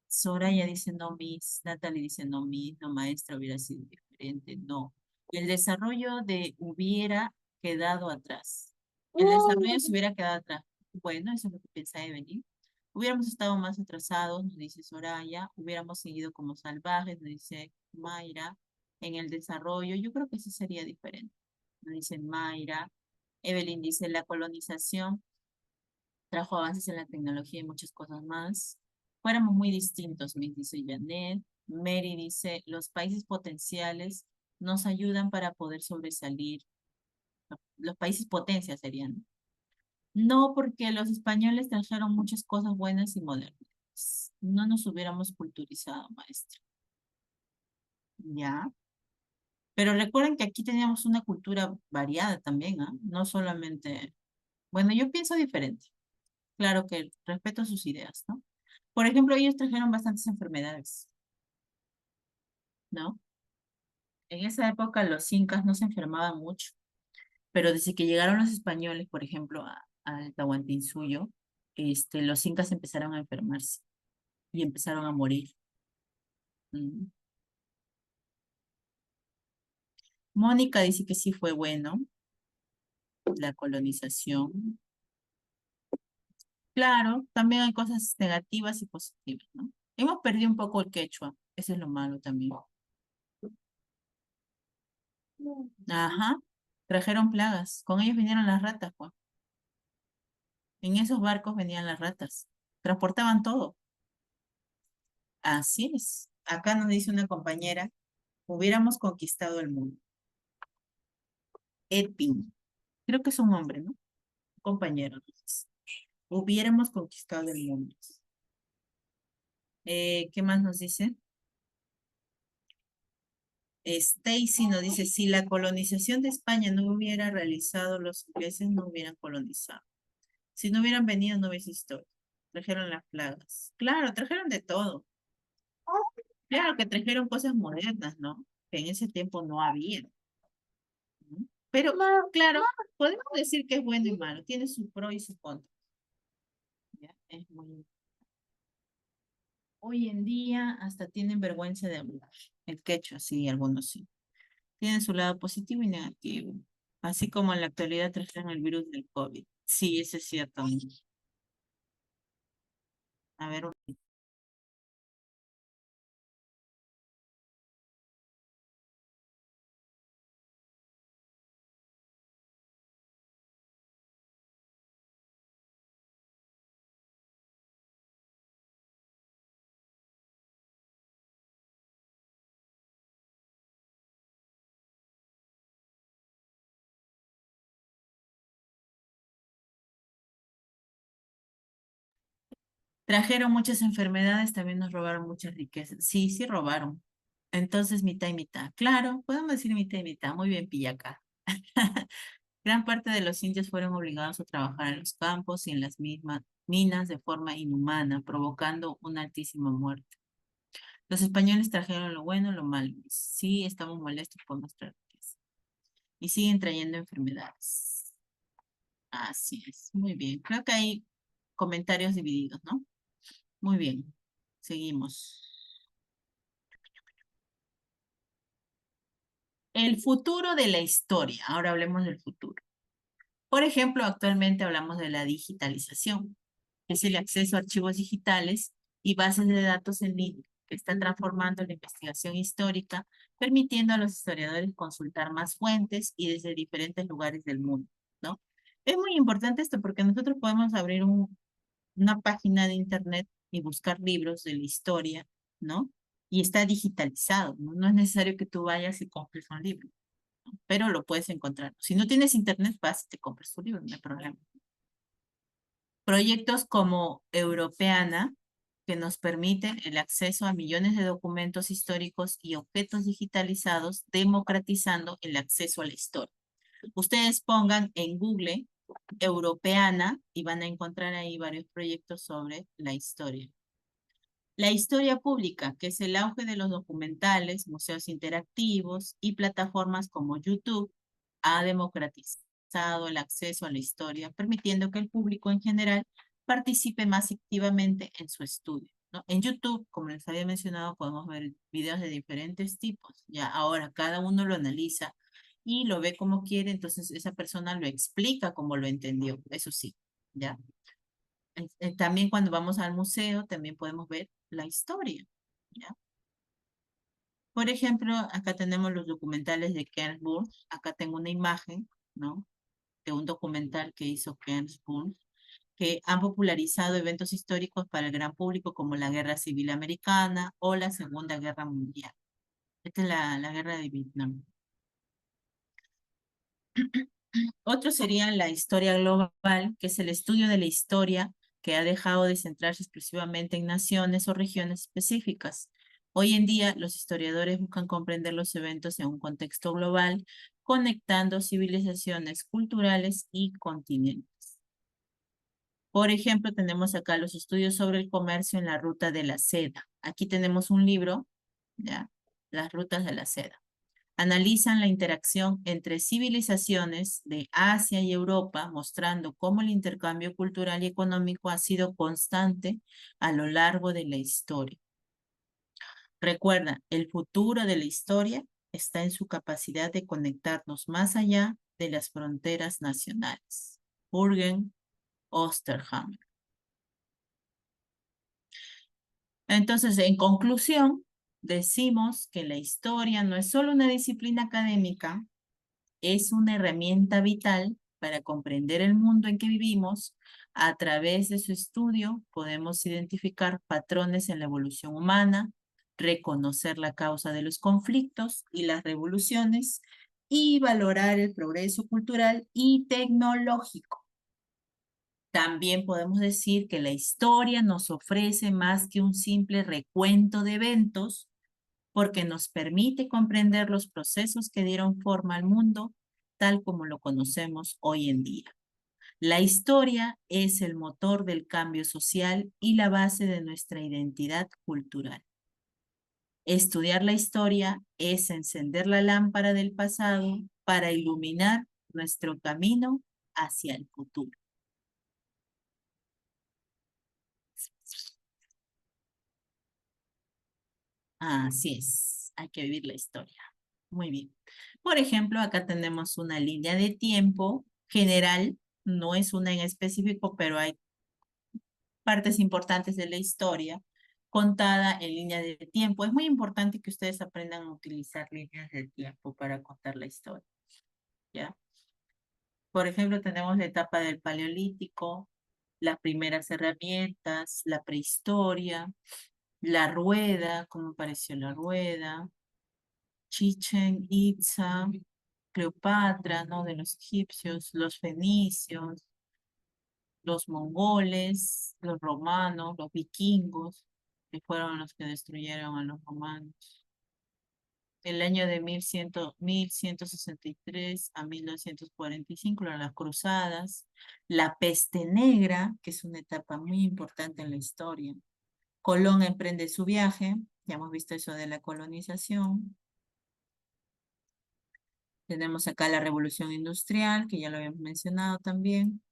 Soraya dice no, Miss. Natalie dice no, Miss. No, maestra, hubiera sido diferente. No. El desarrollo de hubiera quedado atrás. El desarrollo se hubiera quedado atrás. Bueno, eso es lo que piensa Evelyn. Hubiéramos estado más atrasados, nos dice Soraya. Hubiéramos seguido como salvajes, nos dice Mayra. En el desarrollo, yo creo que sí sería diferente. Nos dice Mayra. Evelyn dice la colonización trajo avances en la tecnología y muchas cosas más. Fuéramos muy distintos, me dice Janet. Mary dice, los países potenciales nos ayudan para poder sobresalir. Los países potencias serían. No, porque los españoles trajeron muchas cosas buenas y modernas. No nos hubiéramos culturizado, maestra. Ya. Pero recuerden que aquí teníamos una cultura variada también, ¿ah? No solamente... Bueno, yo pienso diferente. Claro que respeto sus ideas, ¿no? Por ejemplo, ellos trajeron bastantes enfermedades, ¿no? En esa época los incas no se enfermaban mucho, pero desde que llegaron los españoles, por ejemplo, al Tahuantinsuyo, los incas empezaron a enfermarse y empezaron a morir. Mm. Mónica dice que sí fue bueno, la colonización. Claro, también hay cosas negativas y positivas, ¿no? Hemos perdido un poco el quechua, eso es lo malo también. Ajá, trajeron plagas, con ellos vinieron las ratas, pues. En esos barcos venían las ratas, transportaban todo. Así es. Acá nos dice una compañera, hubiéramos conquistado el mundo. Edwin, creo que es un hombre, ¿no? Compañero. Nos dice. Hubiéramos conquistado el mundo. ¿Qué más nos dice? Stacy nos dice, si la colonización de España no hubiera realizado, los ingleses no hubieran colonizado. Si no hubieran venido, no hubiese historia. Trajeron las plagas. Claro, trajeron de todo. Claro que trajeron cosas modernas, ¿no? Que en ese tiempo no había. ¿No? Pero, claro, podemos decir que es bueno y malo. Tiene su pro y su contra. ¿Ya? Es muy... Hoy en día hasta tienen vergüenza de hablar. El quechua, sí, algunos sí. Tienen su lado positivo y negativo. Así como en la actualidad trajeron el virus del COVID. Sí, eso es cierto. A ver, trajeron muchas enfermedades, también nos robaron muchas riquezas. Sí, sí robaron. Entonces, mitad y mitad. Claro, podemos decir mitad y mitad. Muy bien, Pillaca. Gran parte de los indios fueron obligados a trabajar en los campos y en las mismas minas de forma inhumana, provocando una altísima muerte. Los españoles trajeron lo bueno y lo malo. Sí, estamos molestos por nuestra riqueza. Y siguen trayendo enfermedades. Así es, muy bien. Creo que hay comentarios divididos, ¿no? Muy bien, seguimos. El futuro de la historia. Ahora hablemos del futuro. Por ejemplo, actualmente hablamos de la digitalización, que es el acceso a archivos digitales y bases de datos en línea, que están transformando la investigación histórica, permitiendo a los historiadores consultar más fuentes y desde diferentes lugares del mundo, ¿no? Es muy importante esto porque nosotros podemos abrir una página de internet y buscar libros de la historia, ¿no? Y está digitalizado, ¿no? No es necesario que tú vayas y compres un libro, ¿no? Pero lo puedes encontrar. Si no tienes internet, vas y te compras tu libro, no hay problema. Proyectos como Europeana, que nos permiten el acceso a millones de documentos históricos y objetos digitalizados, democratizando el acceso a la historia. Ustedes pongan en Google Europeana y van a encontrar ahí varios proyectos sobre la historia. La historia pública, que es el auge de los documentales, museos interactivos y plataformas como YouTube, ha democratizado el acceso a la historia, permitiendo que el público en general participe más activamente en su estudio, ¿no? En YouTube, como les había mencionado, podemos ver videos de diferentes tipos. Ya ahora cada uno lo analiza y lo ve como quiere, entonces esa persona lo explica como lo entendió, eso sí, ¿ya? También cuando vamos al museo, también podemos ver la historia, ¿ya? Por ejemplo, acá tenemos los documentales de Ken Burns. Acá tengo una imagen, ¿no? De un documental que hizo Ken Burns, que han popularizado eventos históricos para el gran público como la Guerra Civil Americana o la Segunda Guerra Mundial. Esta es la Guerra de Vietnam. Otro sería la historia global, que es el estudio de la historia que ha dejado de centrarse exclusivamente en naciones o regiones específicas. Hoy en día, los historiadores buscan comprender los eventos en un contexto global, conectando civilizaciones culturales y continentes. Por ejemplo, tenemos acá los estudios sobre el comercio en la ruta de la seda. Aquí tenemos un libro, ¿ya? Las rutas de la seda. Analizan la interacción entre civilizaciones de Asia y Europa, mostrando cómo el intercambio cultural y económico ha sido constante a lo largo de la historia. Recuerda, el futuro de la historia está en su capacidad de conectarnos más allá de las fronteras nacionales. Jürgen Osterhammer. Entonces, en conclusión, decimos que la historia no es solo una disciplina académica, es una herramienta vital para comprender el mundo en que vivimos. A través de su estudio podemos identificar patrones en la evolución humana, reconocer la causa de los conflictos y las revoluciones y valorar el progreso cultural y tecnológico. También podemos decir que la historia nos ofrece más que un simple recuento de eventos, porque nos permite comprender los procesos que dieron forma al mundo tal como lo conocemos hoy en día. La historia es el motor del cambio social y la base de nuestra identidad cultural. Estudiar la historia es encender la lámpara del pasado para iluminar nuestro camino hacia el futuro. Así es, hay que vivir la historia. Muy bien. Por ejemplo, acá tenemos una línea de tiempo general, no es una en específico, pero hay partes importantes de la historia contada en línea de tiempo. Es muy importante que ustedes aprendan a utilizar líneas de tiempo para contar la historia, ¿ya? Por ejemplo, tenemos la etapa del Paleolítico, las primeras herramientas, la prehistoria, la rueda, cómo apareció la rueda, Chichen Itza, Cleopatra, ¿no? De los egipcios, los fenicios, los mongoles, los romanos, los vikingos, que fueron los que destruyeron a los romanos. El año de 1163 a 1945, las cruzadas, la peste negra, que es una etapa muy importante en la historia. Colón emprende su viaje, ya hemos visto eso de la colonización. Tenemos acá la revolución industrial, que ya lo habíamos mencionado también.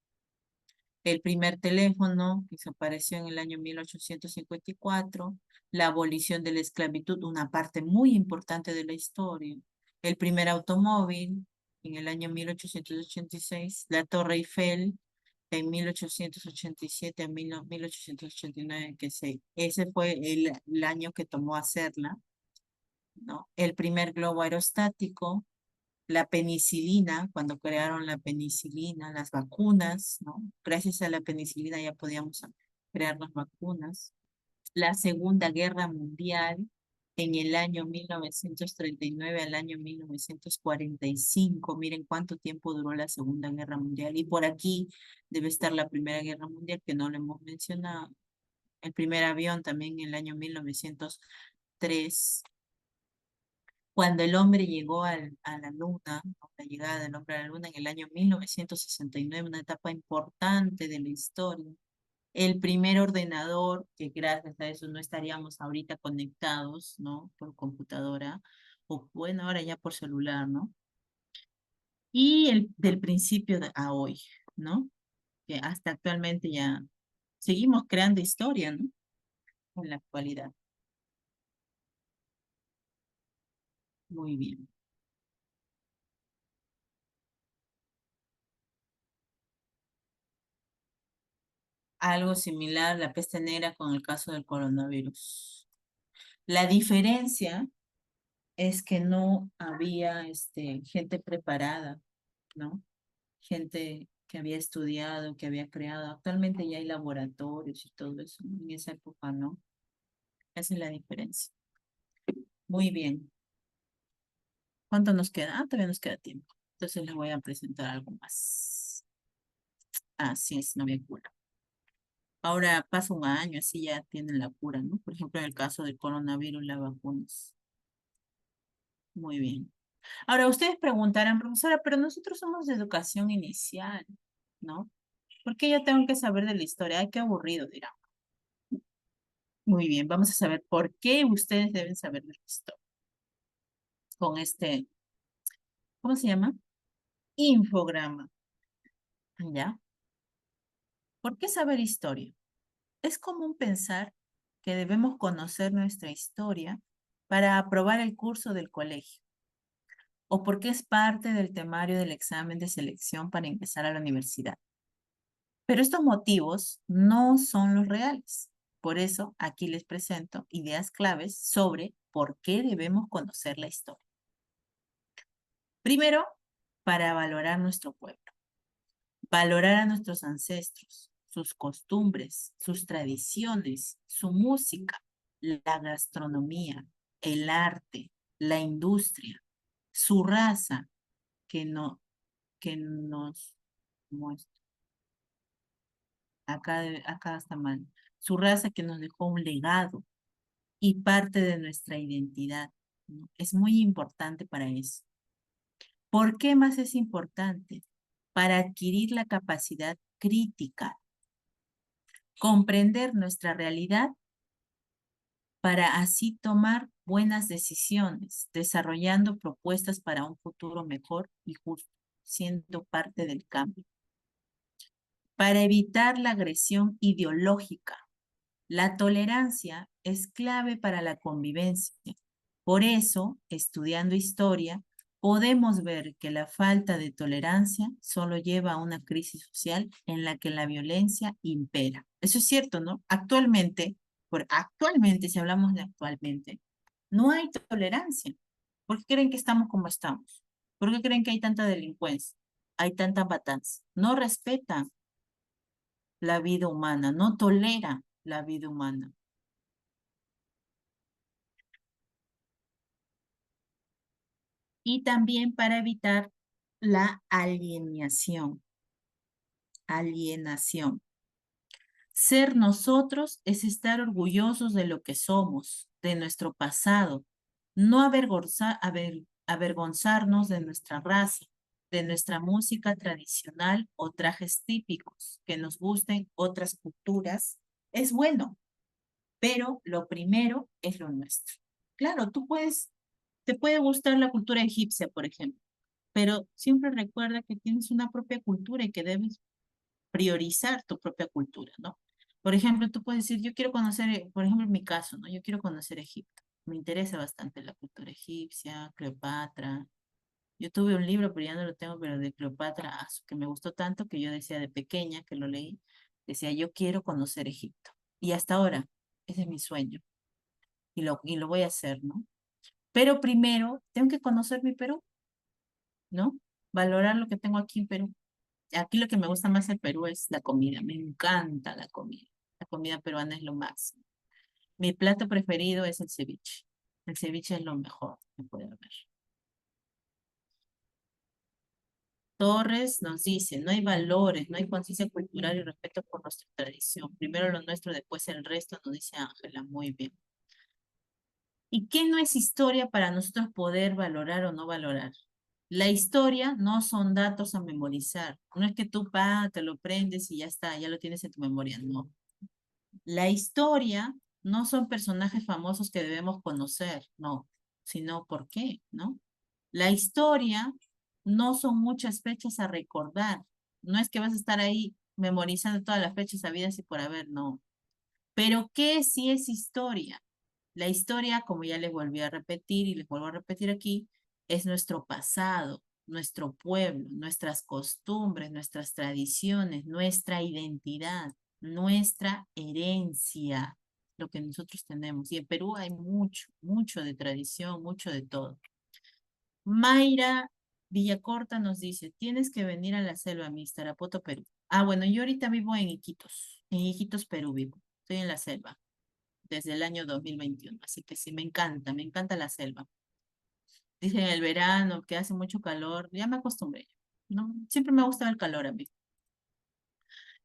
El primer teléfono, que se apareció en el año 1854. La abolición de la esclavitud, una parte muy importante de la historia. El primer automóvil, en el año 1886. La Torre Eiffel, en 1887 a 1889, ese fue el año que tomó hacerla, ¿no? El primer globo aerostático, la penicilina, cuando crearon la penicilina, las vacunas, ¿no? Gracias a la penicilina ya podíamos crear las vacunas. La Segunda Guerra Mundial, en el año 1939 al año 1945. Miren cuánto tiempo duró la Segunda Guerra Mundial. Y por aquí debe estar la Primera Guerra Mundial, que no lo hemos mencionado. El primer avión también en el año 1903. Cuando el hombre llegó a la luna, ¿no? La llegada del hombre a la luna en el año 1969, una etapa importante de la historia. El primer ordenador, que gracias a eso no estaríamos ahorita conectados, ¿no? Por computadora, o bueno, ahora ya por celular, ¿no? Y del principio a hoy, ¿no? Que hasta actualmente ya seguimos creando historia, ¿no? En la actualidad. Muy bien. Algo similar a la peste negra con el caso del coronavirus. La diferencia es que no había gente preparada, ¿no? Gente que había estudiado, que había creado. Actualmente ya hay laboratorios y todo eso, ¿no? En esa época no. Esa es la diferencia. Muy bien. ¿Cuánto nos queda? Ah, todavía nos queda tiempo. Entonces les voy a presentar algo más. Así es, no había cura. Ahora pasa un año, así ya tienen la cura, ¿no? Por ejemplo, en el caso del coronavirus, las vacunas. Muy bien. Ahora, ustedes preguntarán, profesora, pero nosotros somos de educación inicial, ¿no? ¿Por qué yo tengo que saber de la historia? Ay, qué aburrido, dirán. Muy bien, vamos a saber por qué ustedes deben saber de la historia. Con ¿cómo se llama? Infograma. ¿Ya? ¿Por qué saber historia? Es común pensar que debemos conocer nuestra historia para aprobar el curso del colegio, o porque es parte del temario del examen de selección para ingresar a la universidad. Pero estos motivos no son los reales. Por eso aquí les presento ideas claves sobre por qué debemos conocer la historia. Primero, para valorar nuestro pueblo, valorar a nuestros ancestros, sus costumbres, sus tradiciones, su música, la gastronomía, el arte, la industria, su raza que nos muestra. Acá está mal. Su raza que nos dejó un legado y parte de nuestra identidad, ¿no? Es muy importante para eso. ¿Por qué más es importante? Para adquirir la capacidad crítica, comprender nuestra realidad para así tomar buenas decisiones, desarrollando propuestas para un futuro mejor y justo, siendo parte del cambio. Para evitar la agresión ideológica. La tolerancia es clave para la convivencia. Por eso, estudiando historia, podemos ver que la falta de tolerancia solo lleva a una crisis social en la que la violencia impera. Eso es cierto, ¿no? Actualmente, si hablamos de actualmente, no hay tolerancia. ¿Por qué creen que estamos como estamos? ¿Por qué creen que hay tanta delincuencia? Hay tanta matanza. No respetan la vida humana, no tolera la vida humana. Y también para evitar la alienación. Alienación. Ser nosotros es estar orgullosos de lo que somos, de nuestro pasado, no avergonzarnos de nuestra raza, de nuestra música tradicional o trajes típicos, que nos gusten otras culturas. Es bueno, pero lo primero es lo nuestro. Claro, te puede gustar la cultura egipcia, por ejemplo, pero siempre recuerda que tienes una propia cultura y que debes priorizar tu propia cultura, ¿no? Por ejemplo, tú puedes decir, yo quiero conocer, por ejemplo, en mi caso, ¿no? Yo quiero conocer Egipto. Me interesa bastante la cultura egipcia, Cleopatra. Yo tuve un libro, pero ya no lo tengo, pero de Cleopatra, que me gustó tanto que yo decía de pequeña, que lo leí, decía, yo quiero conocer Egipto. Y hasta ahora, ese es mi sueño. Y lo voy a hacer, ¿no? Pero primero, tengo que conocer mi Perú, ¿no? Valorar lo que tengo aquí en Perú. Aquí lo que me gusta más en Perú es la comida. Me encanta la comida. La comida peruana es lo máximo. Mi plato preferido es el ceviche. El ceviche es lo mejor que puede haber. Torres nos dice, no hay valores, no hay conciencia cultural y respeto por nuestra tradición. Primero lo nuestro, después el resto, nos dice Ángela. Muy bien. ¿Y qué no es historia para nosotros poder valorar o no valorar? La historia no son datos a memorizar. No es que tú te lo prendes y ya está, ya lo tienes en tu memoria. No. La historia no son personajes famosos que debemos conocer, no, sino por qué, ¿no? La historia no son muchas fechas a recordar. No es que vas a estar ahí memorizando todas las fechas habidas y por haber, no. Pero ¿qué sí es historia? La historia, como ya les volví a repetir y les vuelvo a repetir aquí, es nuestro pasado, nuestro pueblo, nuestras costumbres, nuestras tradiciones, nuestra identidad, nuestra herencia, lo que nosotros tenemos. Y en Perú hay mucho, mucho de tradición, mucho de todo. Mayra Villacorta nos dice, tienes que venir a la selva, mi Tarapoto, Perú. Ah, bueno, yo ahorita vivo en Iquitos, Perú vivo. Estoy en la selva desde el año 2021, así que sí, me encanta la selva. Dicen el verano que hace mucho calor, ya me acostumbré, ¿no? Siempre me ha gustado el calor a mí.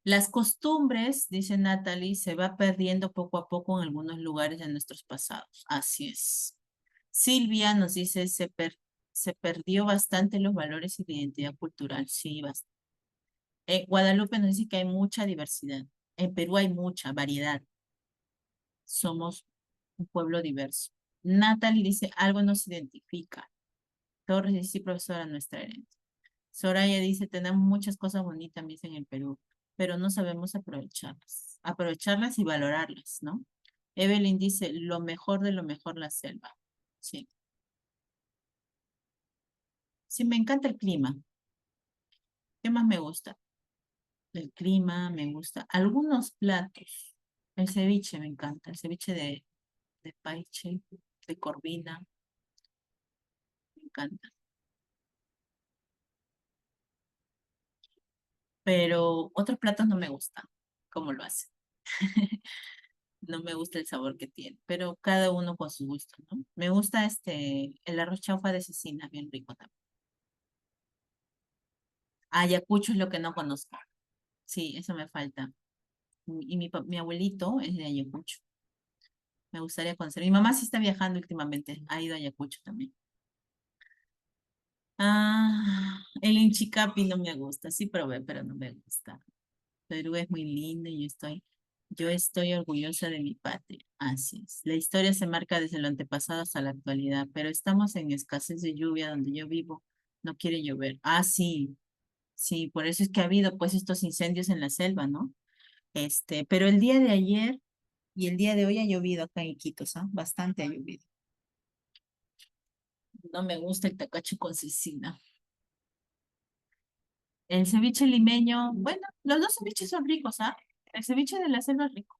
Las costumbres, dice Natalie, se va perdiendo poco a poco en algunos lugares de nuestros pasados. Así es. Silvia nos dice, se perdió bastante los valores y la identidad cultural. Sí, bastante. Guadalupe nos dice que hay mucha diversidad. En Perú hay mucha variedad. Somos un pueblo diverso. Natalie dice, algo nos identifica. Torres dice, sí, profesora, nuestra herencia. Soraya dice, tenemos muchas cosas bonitas también en el Perú, pero no sabemos aprovecharlas. Aprovecharlas y valorarlas, ¿no? Evelyn dice, lo mejor de lo mejor la selva. Sí. Sí, me encanta el clima. ¿Qué más me gusta? El clima, me gusta. Algunos platos. El ceviche me encanta. El ceviche de paiche, de corvina. Me encanta. Pero otros platos no me gustan. ¿Cómo lo hacen? No me gusta el sabor que tiene, pero cada uno con su gusto, ¿no? Me gusta el arroz chaufa de cecina, bien rico también. Ayacucho es lo que no conozco. Sí, eso me falta. Y mi abuelito es de Ayacucho. Me gustaría conocer. Mi mamá sí está viajando últimamente. Ha ido a Ayacucho también. Ah, el Inchicapi no me gusta. Sí probé, pero no me gusta. Perú es muy lindo y yo estoy orgullosa de mi patria. Así es. La historia se marca desde lo antepasado hasta la actualidad, pero estamos en escasez de lluvia donde yo vivo. No quiere llover. Ah, sí, sí, por eso es que ha habido pues estos incendios en la selva, ¿no? Pero el día de ayer y el día de hoy ha llovido acá en Iquitos, ¿ah? Bastante ha llovido. No me gusta el tacacho con cecina. El ceviche limeño, bueno, los dos ceviches son ricos, ¿ah? El ceviche de la selva es rico.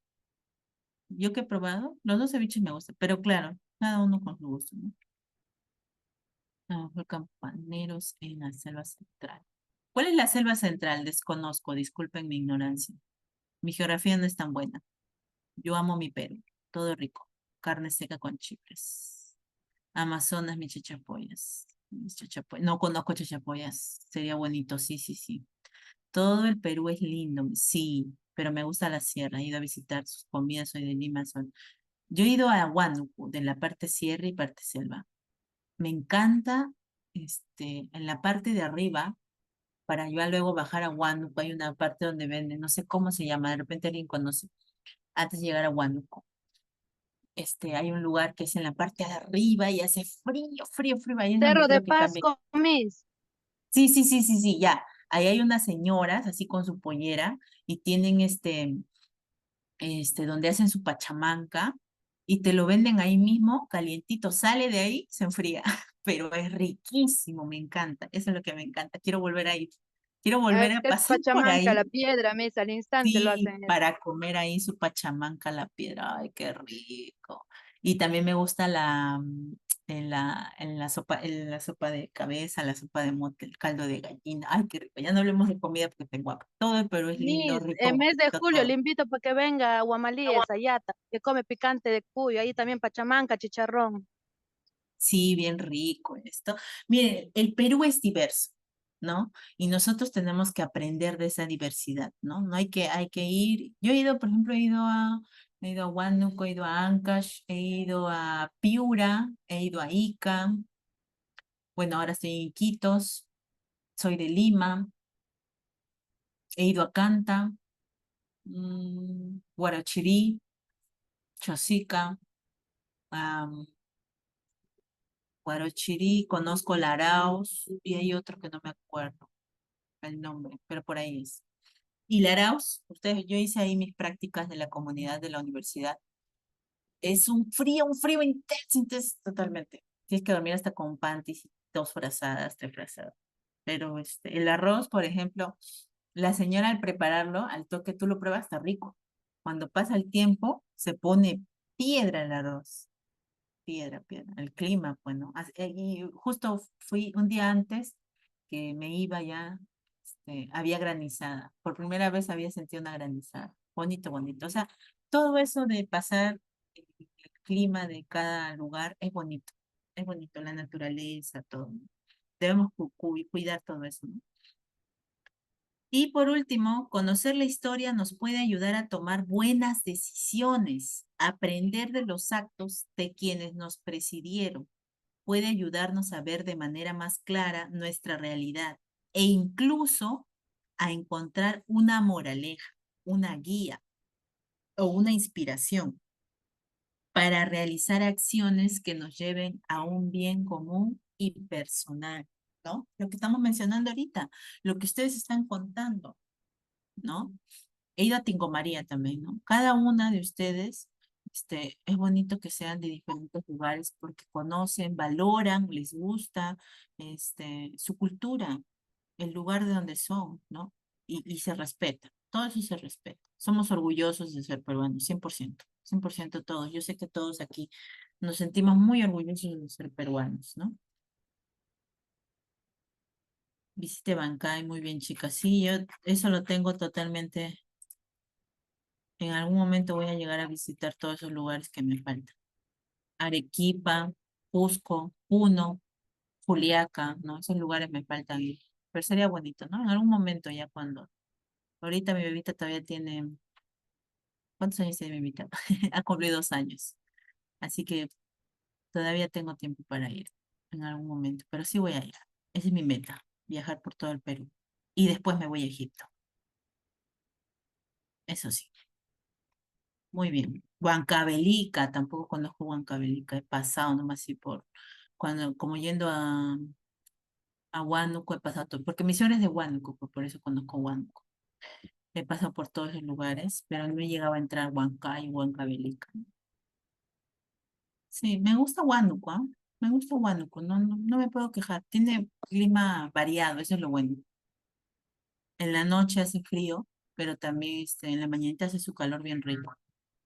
Yo que he probado, los dos ceviches me gustan, pero claro, cada uno con su gusto, ¿no? A lo mejor campaneros en la selva central. ¿Cuál es la selva central? Desconozco, disculpen mi ignorancia. Mi geografía no es tan buena. Yo amo mi Perú, todo rico. Carne seca con chipres. Amazonas, mis chachapoyas. No conozco chachapoyas, sería bonito, sí, sí, sí. Todo el Perú es lindo, sí, pero me gusta la sierra. He ido a visitar sus comidas, soy de Lima. Yo he ido a Huánuco, de la parte sierra y parte selva. Me encanta, en la parte de arriba, para yo luego bajar a Huánuco, hay una parte donde venden, no sé cómo se llama, de repente alguien conoce, antes de llegar a Huánuco. Hay un lugar que es en la parte de arriba y hace frío, frío, frío, ahí es donde Cerro de creo que cambia. Pasco, Miss. Sí, sí, sí, sí, sí, ya. Ahí hay unas señoras así con su pollera y tienen donde hacen su pachamanca y te lo venden ahí mismo, calientito, sale de ahí, se enfría, pero es riquísimo, me encanta, eso es lo que me encanta, quiero volver a ir, quiero volver Es a que es pasar por Pachamanca, la ahí, piedra, Miss, al instante lo sí, hacen eso. para comer ahí su pachamanca a la piedra, ay, qué rico. Y también me gusta en la sopa de cabeza, la sopa de mote, el caldo de gallina, ay, qué rico, ya no hablemos de comida porque tengo hambre, todo el Perú es lindo, Miss, rico, en mes de bonito, julio le todo. invito para que venga a Guamalí, Sayata, que come picante de cuyo, ahí también Pachamanca, chicharrón. Sí, bien rico esto. Mire, el Perú es diverso, ¿no? Y nosotros tenemos que aprender de esa diversidad, ¿no? No hay que ir. Yo he ido, por ejemplo, he ido a Huánuco, he ido a Ancash, he ido a Piura, he ido a Ica. Bueno, ahora estoy en Iquitos, soy de Lima, he ido a Canta, Huarochirí, Chosica, am, Huarochirí, conozco Laraos y hay otro que no me acuerdo el nombre, pero por ahí es. Y Laraos, ustedes, yo hice ahí mis prácticas de la comunidad de la universidad. Es un frío intenso, intenso totalmente. Tienes que dormir hasta con panties, dos frazadas, tres frazadas. Pero el arroz, por ejemplo, la señora al prepararlo, al toque tú lo pruebas, está rico. Cuando pasa el tiempo, se pone piedra el arroz. Piedra, piedra. El clima, bueno. Y justo fui un día antes que me iba ya, había granizada. Por primera vez había sentido una granizada. Bonito, bonito. O sea, todo eso de pasar el clima de cada lugar es bonito. Es bonito, la naturaleza, todo, ¿no? Debemos cuidar todo eso, ¿no? Y por último, conocer la historia nos puede ayudar a tomar buenas decisiones, aprender de los actos de quienes nos presidieron, puede ayudarnos a ver de manera más clara nuestra realidad e incluso a encontrar una moraleja, una guía o una inspiración para realizar acciones que nos lleven a un bien común y personal, ¿no? Lo que estamos mencionando ahorita, lo que ustedes están contando, ¿no? He ido a Tingo María también, ¿no? Cada una de ustedes, es bonito que sean de diferentes lugares porque conocen, valoran, les gusta, su cultura, el lugar de donde son, ¿no? Y se respeta, todo eso se respeta. Somos orgullosos de ser peruanos, 100%, 100% todos. Yo sé que todos aquí nos sentimos muy orgullosos de ser peruanos, ¿no? Visite Bancay, muy bien, chicas. Sí, yo eso lo tengo totalmente. En algún momento voy a llegar a visitar todos esos lugares que me faltan. Arequipa, Cusco, Puno, Juliaca, ¿no? Esos lugares me faltan ir. Pero sería bonito, ¿no? En algún momento ya cuando. Ahorita mi bebita todavía tiene. ¿Cuántos años tiene mi bebita? Ha cumplido 2 años. Así que todavía tengo tiempo para ir en algún momento. Pero sí voy a ir. Esa es mi meta, viajar por todo el Perú. Y después me voy a Egipto. Eso sí. Muy bien. Huancavelica, tampoco conozco Huancavelica, he pasado nomás así como yendo a Huánuco, he pasado todo, porque Misiones de Huánuco, por eso conozco Huánuco. He pasado por todos los lugares, pero no me llegaba a entrar Huancay, Huancavelica. Sí, me gusta Huánuco, ¿ah? Me gusta Huánuco, no me puedo quejar. Tiene clima variado, eso es lo bueno. En la noche hace frío, pero también en la mañanita hace su calor bien rico.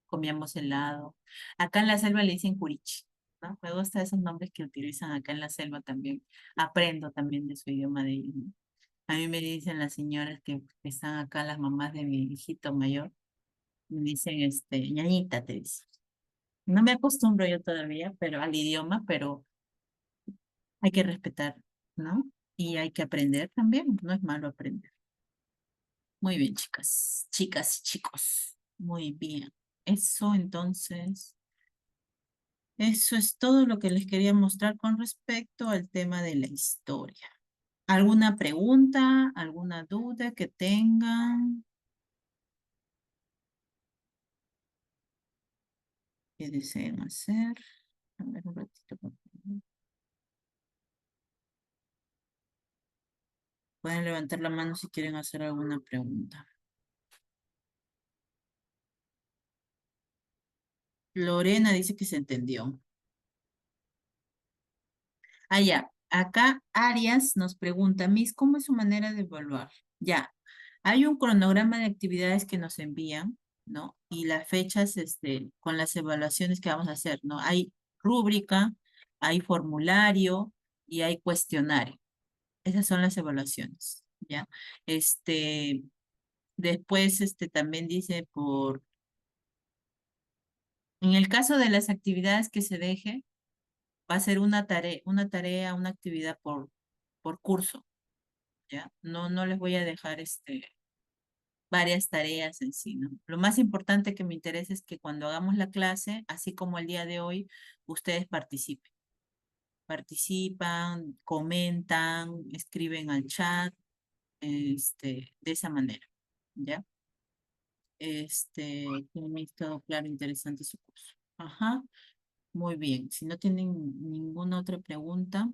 Comíamos helado. Acá en la selva le dicen curichi, ¿no? Me gustan esos nombres que utilizan acá en la selva también. Aprendo también de su idioma de ellos, ¿no? A mí me dicen las señoras que están acá, las mamás de mi hijito mayor, me dicen, ñañita, te dice. No me acostumbro yo todavía, pero al idioma, pero hay que respetar, ¿no? Y hay que aprender también, no es malo aprender. Muy bien, chicas y chicos. Muy bien. Eso entonces. Eso es todo lo que les quería mostrar con respecto al tema de la historia. ¿Alguna pregunta, alguna duda que tengan? ¿Qué deseen hacer? A ver un ratito, por favor. Pueden levantar la mano si quieren hacer alguna pregunta. Lorena dice que se entendió. Ah, ya. Acá Arias nos pregunta, Miss, ¿cómo es su manera de evaluar? Ya. Hay un cronograma de actividades que nos envían, ¿no? Y las fechas, con las evaluaciones que vamos a hacer, ¿no? Hay rúbrica, hay formulario y hay cuestionario. Esas son las evaluaciones, ¿ya? Después, también dice en el caso de las actividades que se deje, Va a ser una tarea, una actividad por curso, ¿ya? No les voy a dejar varias tareas en sí, ¿no? Lo más importante que me interesa es que cuando hagamos la clase, así como el día de hoy, ustedes participen. Participan, comentan, escriben al chat, de esa manera, ¿ya? Tiene todo claro, interesante su curso. Ajá, muy bien. Si no tienen ninguna otra pregunta.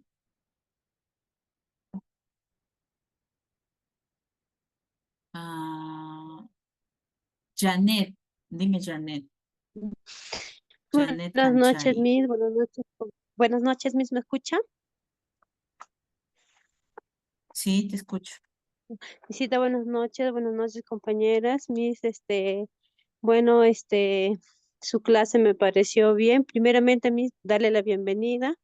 Janet, dime Janet. Janet Buenas noches, Canchari. Miss. Buenas noches, Miss. ¿Me escucha? Sí, te escucho. Visita, buenas noches, compañeras. Miss, bueno, su clase me pareció bien. Primeramente, Miss, darle la bienvenida,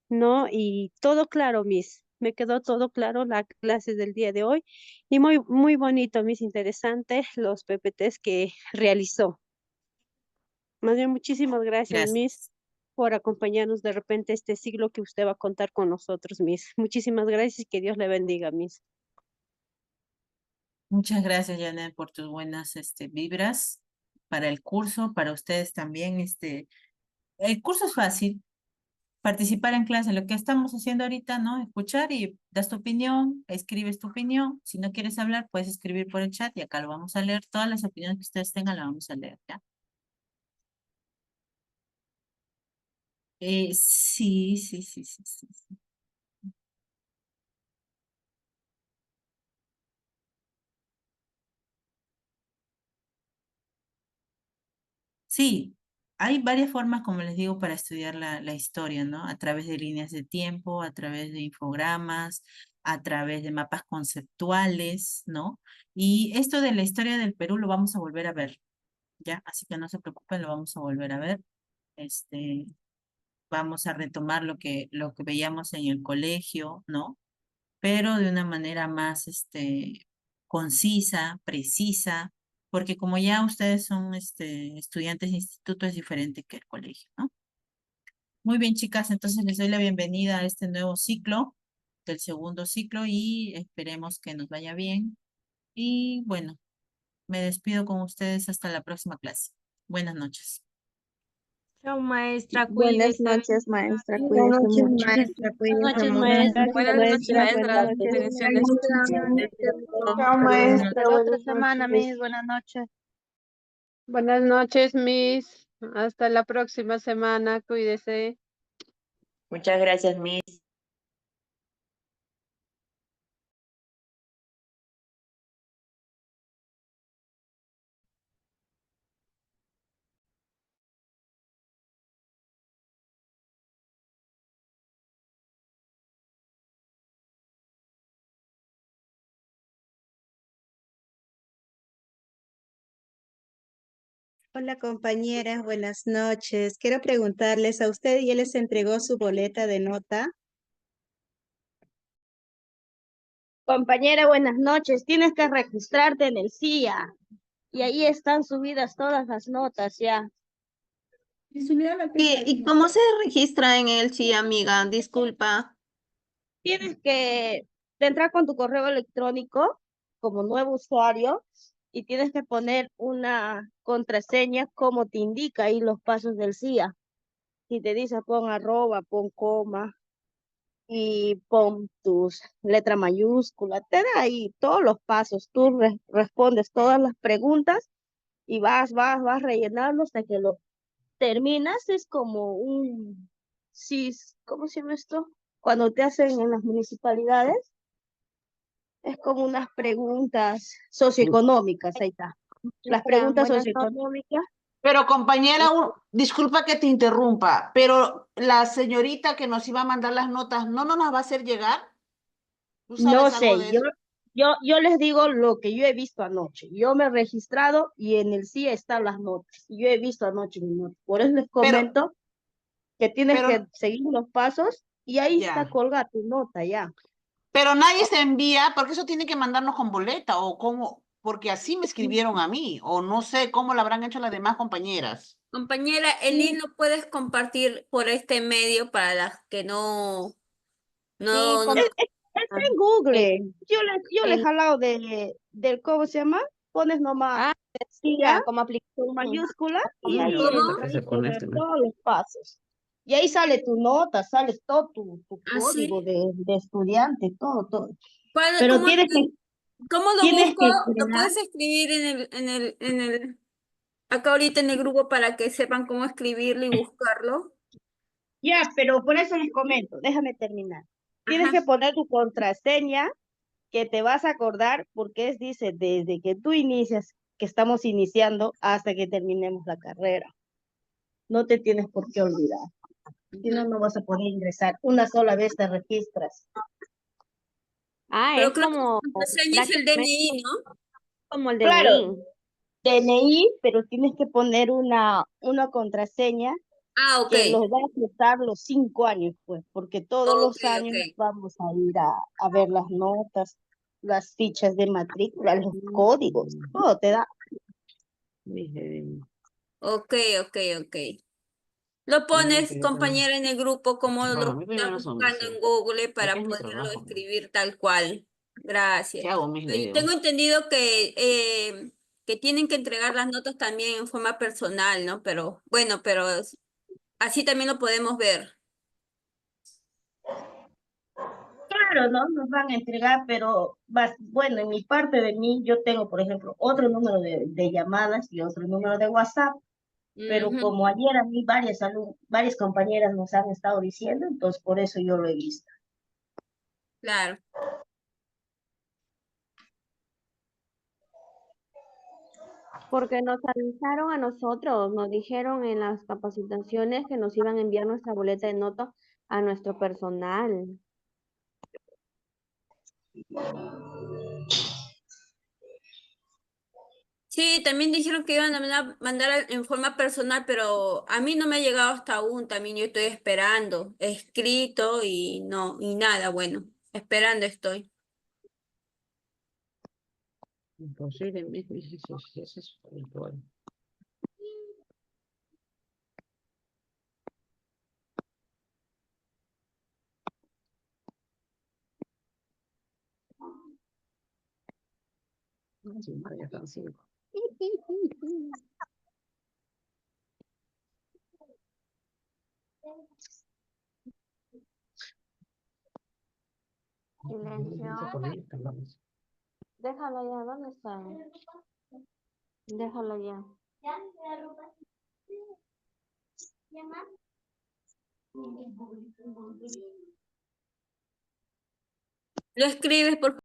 ¿no? Y todo claro, Miss. Me quedó todo claro la clase del día de hoy. Y muy, muy bonito, Miss, interesante los PPTs que realizó. Más bien, muchísimas gracias, Miss, Gracias. por acompañarnos de repente este siglo que usted va a contar con nosotros, Miss. Muchísimas gracias y que Dios le bendiga, Miss. Muchas gracias, Janet, por tus buenas vibras para el curso, para ustedes también. El curso es fácil, participar en clase, lo que estamos haciendo ahorita, ¿no? Escuchar y das tu opinión, escribes tu opinión. Si no quieres hablar, puedes escribir por el chat y acá lo vamos a leer. Todas las opiniones que ustedes tengan, las vamos a leer, ¿ya? Sí, sí, sí, sí, sí, sí. Sí, hay varias formas, como les digo, para estudiar la historia, ¿no? A través de líneas de tiempo, a través de infogramas, a través de mapas conceptuales, ¿no? Y esto de la historia del Perú lo vamos a volver a ver, ¿ya? Así que no se preocupen, lo vamos a volver a ver. Este, Vamos a retomar lo que veíamos en el colegio, ¿no? Pero de una manera más concisa, precisa, porque como ya ustedes son estudiantes de instituto, es diferente que el colegio, ¿no? Muy bien, chicas, entonces les doy la bienvenida a este nuevo ciclo, del segundo ciclo, y esperemos que nos vaya bien. Y bueno, me despido con ustedes hasta la próxima clase. Buenas noches. Chao, maestra, Buenas cuídese. noches, maestra. Buenas Cuídese noches, mucho. maestra, Buenas cuídese noches, mucho. maestra. Buenas noches, Maestra, buenas maestra. noches. Bendiciones. Chao, maestra. Hasta la otra Buenas semana, noches. Miss. Buenas noches. Buenas noches, Miss. Hasta la próxima semana. Cuídese. Muchas gracias, Miss. Hola compañeras, buenas noches. Quiero preguntarles, ¿a usted ya les entregó su boleta de nota? Compañera, buenas noches. Tienes que registrarte en el CIA y ahí están subidas todas las notas ya. ¿Y cómo se registra en el sí, amiga? Disculpa. Tienes que entrar con tu correo electrónico como nuevo usuario y tienes que poner una contraseña como te indica ahí los pasos del CIA. Si te dice pon arroba, pon coma y pon tus letra mayúscula, te da ahí todos los pasos. Tú respondes todas las preguntas y vas rellenando hasta que lo terminas. Es como un, sí, ¿cómo se llama esto? Cuando te hacen en las municipalidades, es como unas preguntas socioeconómicas, ahí está. Las preguntas Buenas noches. socioeconómicas. Pero compañera, disculpa que te interrumpa, pero la señorita que nos iba a mandar las notas, ¿no nos las va a hacer llegar? ¿Tú No sabes algo sé, de eso? yo les digo lo que yo he visto anoche. Yo me he registrado y en el sí están las notas. Yo he visto anoche mis notas. Por eso les Pero, comento que tienes que pero, seguir los pasos y ahí está ya. colgada tu nota ya. Pero nadie se envía, porque eso tiene que mandarnos con boleta, o cómo, porque así me escribieron a mí, o no sé cómo lo habrán hecho las demás compañeras. Compañera, el link lo puedes compartir por este medio para las que no, Sí, no. está en Google. Yo le he el- jalado del, ¿cómo se llama? Pones nomás CIA como con aplicación. mayúscula y ahí ¿Cómo? entras y puedes ver todos los pasos. Y ahí sale tu nota, sale todo tu ¿Ah, sí? código de estudiante, todo, todo. ¿Cuál- Pero ¿Cómo, cómo lo tienes busco? que ¿Lo entregar. puedes escribir acá ahorita en el grupo para que sepan cómo escribirlo y buscarlo? Ya, pero por eso les comento, déjame terminar. Tienes Ajá. que poner tu contraseña que te vas a acordar porque dice, desde que tú inicias, que estamos iniciando hasta que terminemos la carrera. No te tienes por qué olvidar. Si no, no vas a poder ingresar. Una sola vez te registras. Pero Es creo que como la contraseña es el prácticamente DNI, ¿no? como el Claro, DNI. DNI, pero tienes que poner una contraseña Ah, ok. que los vas a usar los 5 años, pues, porque todos Ok, los años ok. vamos a ir a ver las notas, las fichas de matrícula, los códigos, todo te da. Ok, ok, ok. Lo pones, compañera, en el grupo como lo estás buscando en Google para poderlo escribir tal cual. Gracias. ¿Qué hago, mis Y dedos? tengo entendido que tienen que entregar las notas también en forma personal, ¿no? Pero bueno, así también lo podemos ver. Claro, ¿no? Nos van a entregar, pero bueno, en mi parte de mí, yo tengo, por ejemplo, otro número de llamadas y otro número de WhatsApp, pero Ujú, como ayer a mí varias compañeras nos han estado diciendo, entonces por eso yo lo he visto. claro. Porque nos avisaron a nosotros, nos dijeron en las capacitaciones que nos iban a enviar nuestra boleta de nota a nuestro personal. Sí, también dijeron que iban a mandar en forma personal, pero a mí no me ha llegado hasta aún. También yo estoy esperando, he escrito y no, y nada, bueno, esperando estoy. Imposible, Silencio. Déjalo ya, ¿dónde está? Déjalo ya. Lo escribes, por